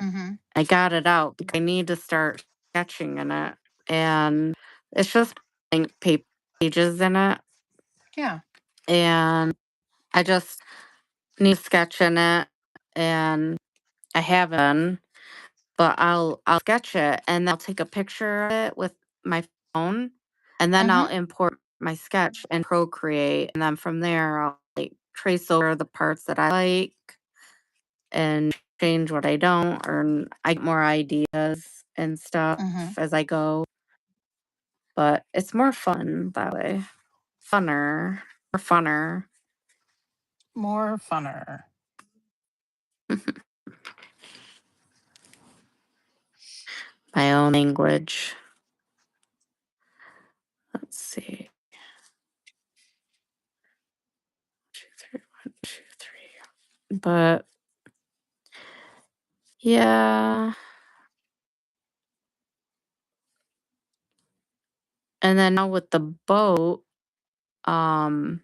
Mhm. I got it out because I need to start sketching in it. And it's just blank pages in it. Yeah. And I just need to sketch in it. And I haven't, but I'll sketch it and I'll take a picture of it with my phone. And then I'll Mhm. import my sketch and Procreate. And then from there I'll like trace over the parts that I like and change what I don't, or I get more ideas and stuff Mhm. as I go. But it's more fun that way. Funner, or funner. More funner. My own language. Let's see. Two, three, one, two, three. But yeah. And then now with the boat, um,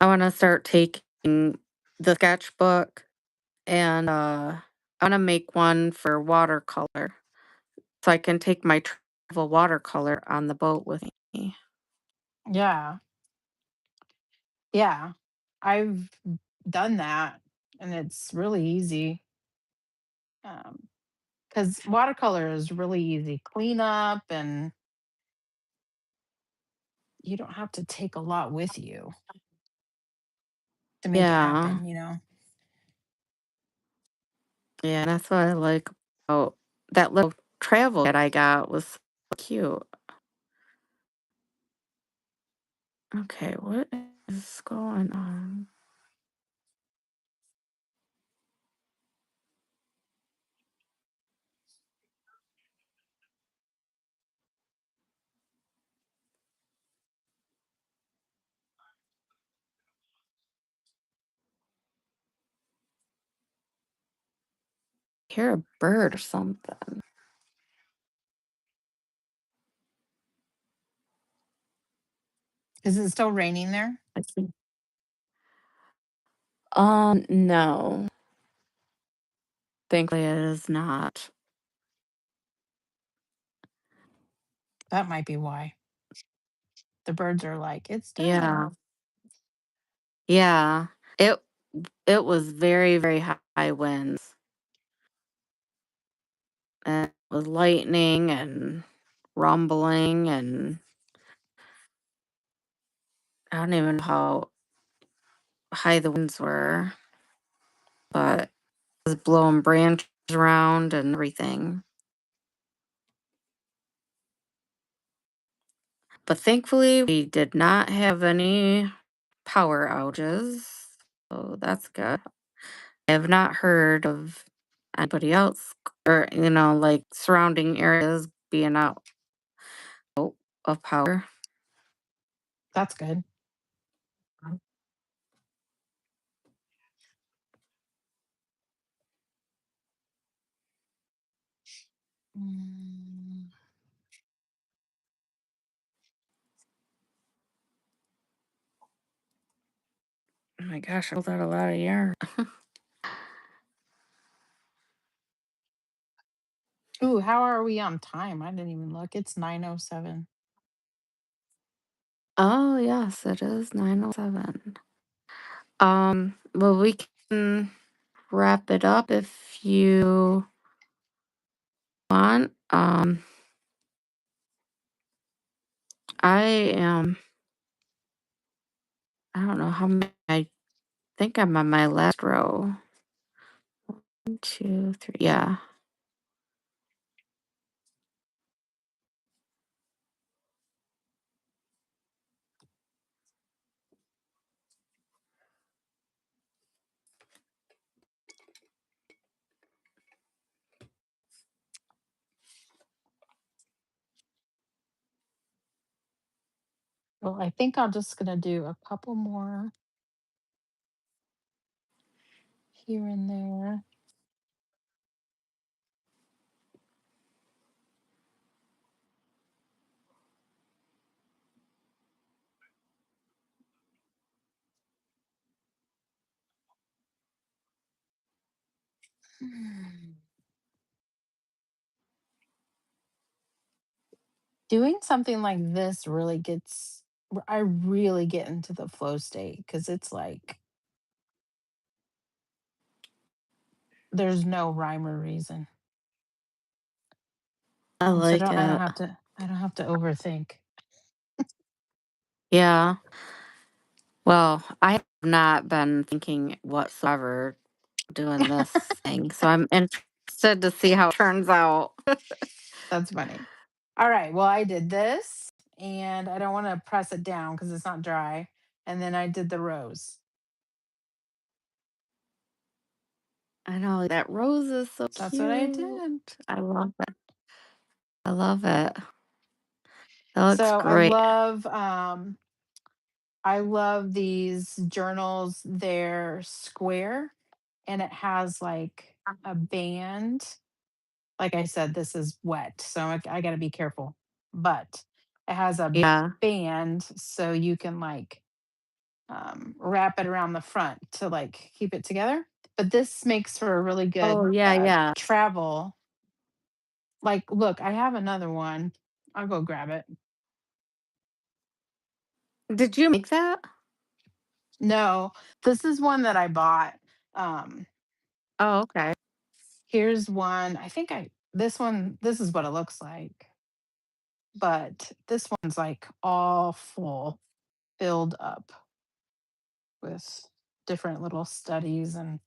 I want to start taking the sketchbook and I want to make one for watercolor so I can take my travel watercolor on the boat with me. Yeah. Yeah. I've done that and it's really easy. Cuz watercolor is really easy cleanup and you don't have to take a lot with you to make it Yeah, happen. yeah, that's what I like about that little travel that I got was so cute. Okay, what is going on? I hear a bird or something. Is it still raining there? I see. No. Thankfully it is not. That might be why. The birds are like, "It's done." Yeah. Yeah. It it was very, very high winds and with lightning and rumbling and I don't even know how high the winds were, but it was blowing branches around and everything. But thankfully, we did not have any power outages, so that's good. I have not heard of anybody else or, like surrounding areas being out of power. That's good. my gosh, I pulled out a lot of yarn. Ooh, how are we on time? I didn't even look. It's 9:07. Oh, yes, it is 9:07. Well, we can wrap it up if you want. I am, I don't know how many, I think I'm on my last row. 1, 2, 3. Yeah. Well, I think I'm just gonna do a couple more here and there. Hmm. Doing something like this really gets I really get into the flow state because it's like there's no rhyme or reason. I And so like it. I don't have to overthink. Yeah. Well, I have not been thinking whatsoever doing this thing, so I'm interested to see how it turns out. That's funny. All right. Well, I did this and I don't want to press it down because it's not dry. And then I did the rose. I know that rose is so So that's what I cute. did. I love it. I love it. That looks So great. I love these journals. They're square and it has like a band. Like I said, this is wet, so I got to be careful. But it has a Yeah. band so you can like wrap it around the front to like keep it together. But this makes for a really Oh, good yeah, yeah. travel. Like, look, I have another one. I'll go grab it. Did you make that? No, this is one that I bought. Um, Oh, okay. Here's one. This one, this is what it looks like, but this one's like all full, filled up with different little studies and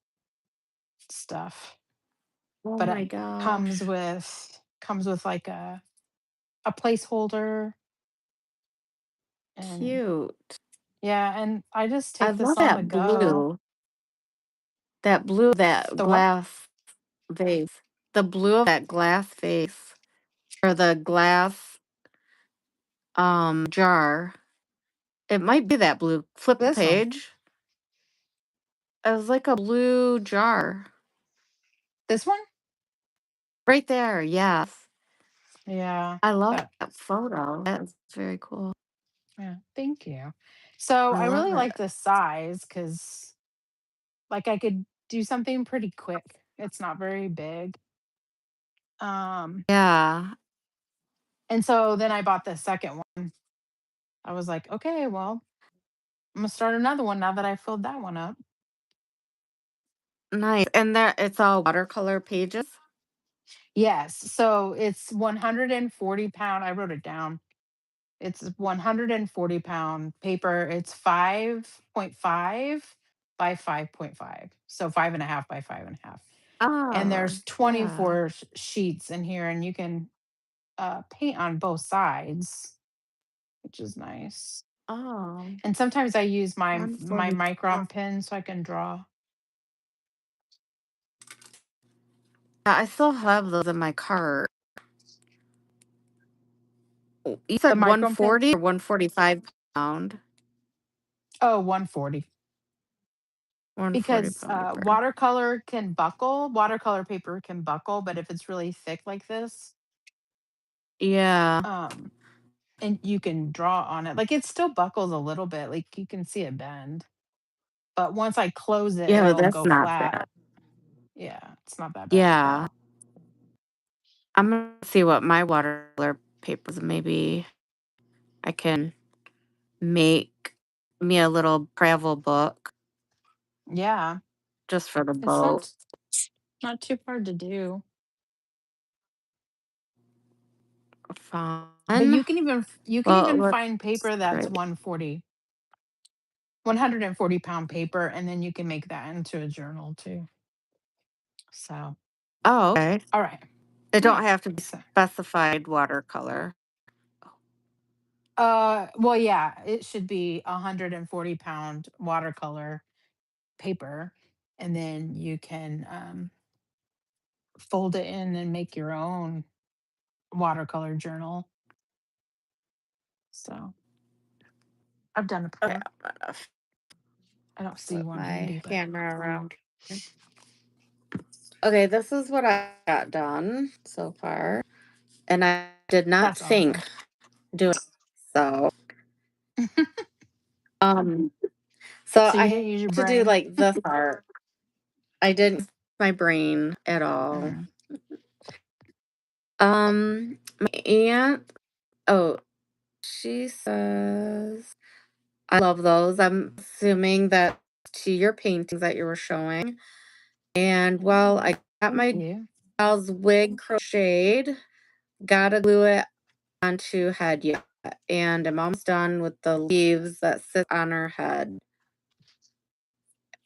stuff. Oh But my it comes gosh. with like a placeholder and Cute. yeah, and I just I take this love on the that go. blue. That blue, that The what? glass vase. The blue of that glass vase or the glass jar. It might be that blue. Flip the This one. page. It was like a blue jar. This one? Right there. Yes. Yeah. I love That that photo. That's very cool. yeah, thank you. So I I love really it. like this size because like I could do something pretty quick. It's not very big. Um, Yeah. and so then I bought the second one. I was like, okay, well, I'm gonna start another one now that I filled that one up. Nice. And there it's all watercolor pages. Yes. So it's 140 pound. I wrote it down. It's 140 pound paper. It's 5.5 by 5.5. So 5.5 by 5.5. And Oh, there's yeah. 24 sheets in here, and you can paint on both sides, which is nice. Oh, And sometimes I use my 140. micron pen so I can draw. Yeah, I still have those in my cart. You The said micron pen? 140 or 145 pound? Oh, 140. 140 Because pound paper. watercolor paper can buckle, but if it's really thick like this, Yeah. um, and you can draw on it, like it still buckles a little bit, like you can see it bend, but once I close it, Yeah, it'll that's go not flat. bad. Yeah, it's not that bad at Yeah. all. I'm gonna see what my watercolor papers, maybe I can make me a little travel book Yeah, just for the it's boat. not too hard to do. But Fun. you can Well, even let's find paper that's try. 140 pound paper, and then you can make that into a journal too. So, Oh, okay. all right. It Yeah. don't have to be So, specified watercolor. well, yeah, it should be 140 pound watercolor paper, and then you can fold it in and make your own watercolor journal. So, I've done it Okay, before. I'm gonna I don't see flip one my handy, but camera around. Okay, this is what I got done so far, and I did not that's think awesome. doing so. Um, so So I you had didn't use your to do brain. like this part. I didn't use my brain at all. Mm. My aunt. Oh, she says I love those. I'm assuming that to your paintings that you were showing. And well, I got Thank my you. doll's wig crocheted. Gotta glue it onto head yet. And I'm almost done with the leaves that sit on her head.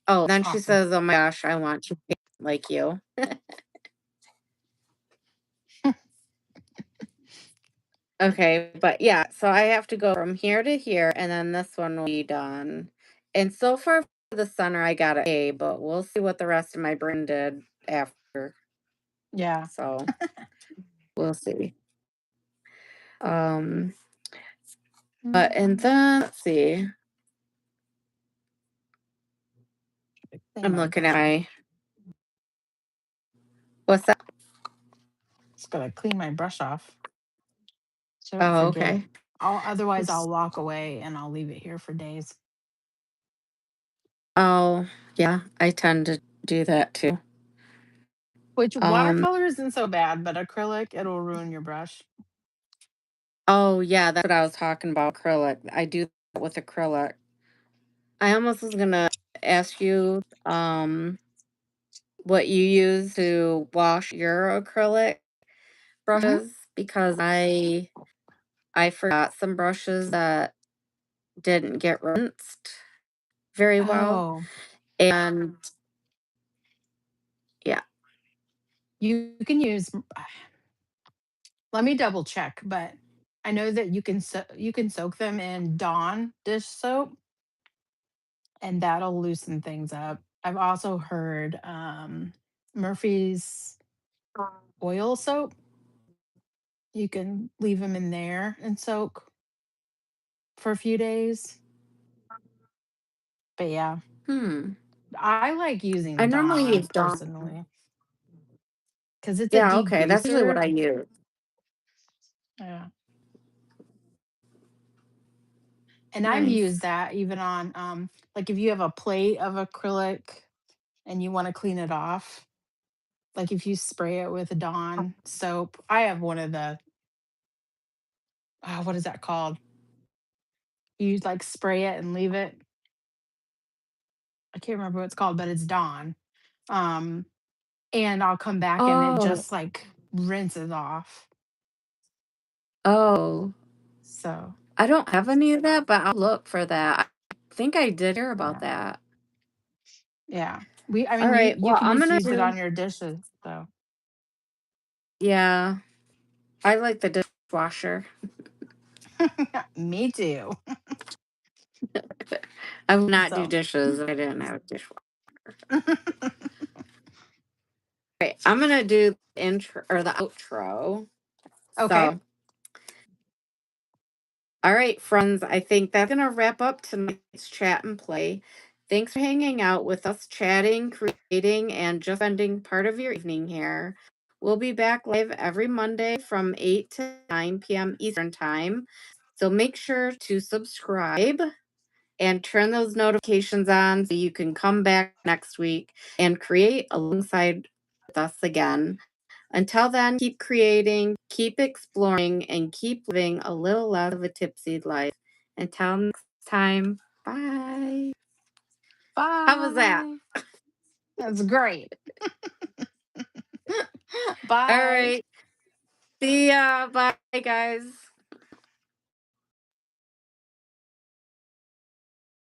Oh, then she Awesome. says, "Oh my gosh, I want to paint like you." Okay, but yeah, so I have to go from here to here, and then this one will be done. And so far for the center, I got an A, but we'll see what the rest of my brain did after. Yeah. So we'll see. Um, and Mm, then let's see. clean I'm my looking at brush off. my what's that? Just gotta clean my brush off so I don't Oh, forget it. okay. Otherwise Oops. I'll walk away and I'll leave it here for days. Oh, yeah, I tend to do that too. Which Um, watercolor isn't so bad, but acrylic, it'll ruin your brush. oh yeah, that's what I was talking about, acrylic. I do that with acrylic. I almost was gonna ask you, what you use to wash your acrylic Hmm. brushes because I forgot some brushes that didn't get rinsed very well. Oh, And yeah. you can use let me double check, but I know that you can soak them in Dawn dish soap and that'll loosen things up. I've also heard Murphy's oil soap. You can leave them in there and soak for a few days. But yeah, Hmm. I like I using normally Dawn use Dawn. personally because it's a Yeah, okay. That's usually what degreaser. I use. Yeah. And I've Nice. used that even on like if you have a plate of acrylic and you want to clean it off, like if you spray it with a Dawn soap. I have one of the what is that called? You like spray it and leave it. I can't remember what it's called, but it's Dawn. Um and I'll come back and it Oh, just like rinses off. oh. So, I don't have any of that, but I'll look for that. I think I did hear about yeah. that. Yeah. I All mean right. you Well, can I'm just gonna use it do. on your dishes. So, Yeah, I like the dishwasher. me too. I would not do So, dishes if I didn't have a dishwasher. Okay, I'm gonna do the intro or the outro. okay. So, all right, friends, I think that's gonna wrap up tonight's chat and play. Thanks for hanging out with us, chatting, creating, and just spending part of your evening here. We'll be back live every Monday from 8 to 9 p.m. Eastern Time. So make sure to subscribe and turn those notifications on so you can come back next week and create alongside with us again. Until then, keep creating, keep exploring, and keep living a little less of a tipsy life. Until next time, bye. How was that? Bye. That's great. All Bye. right. See ya. Bye, guys.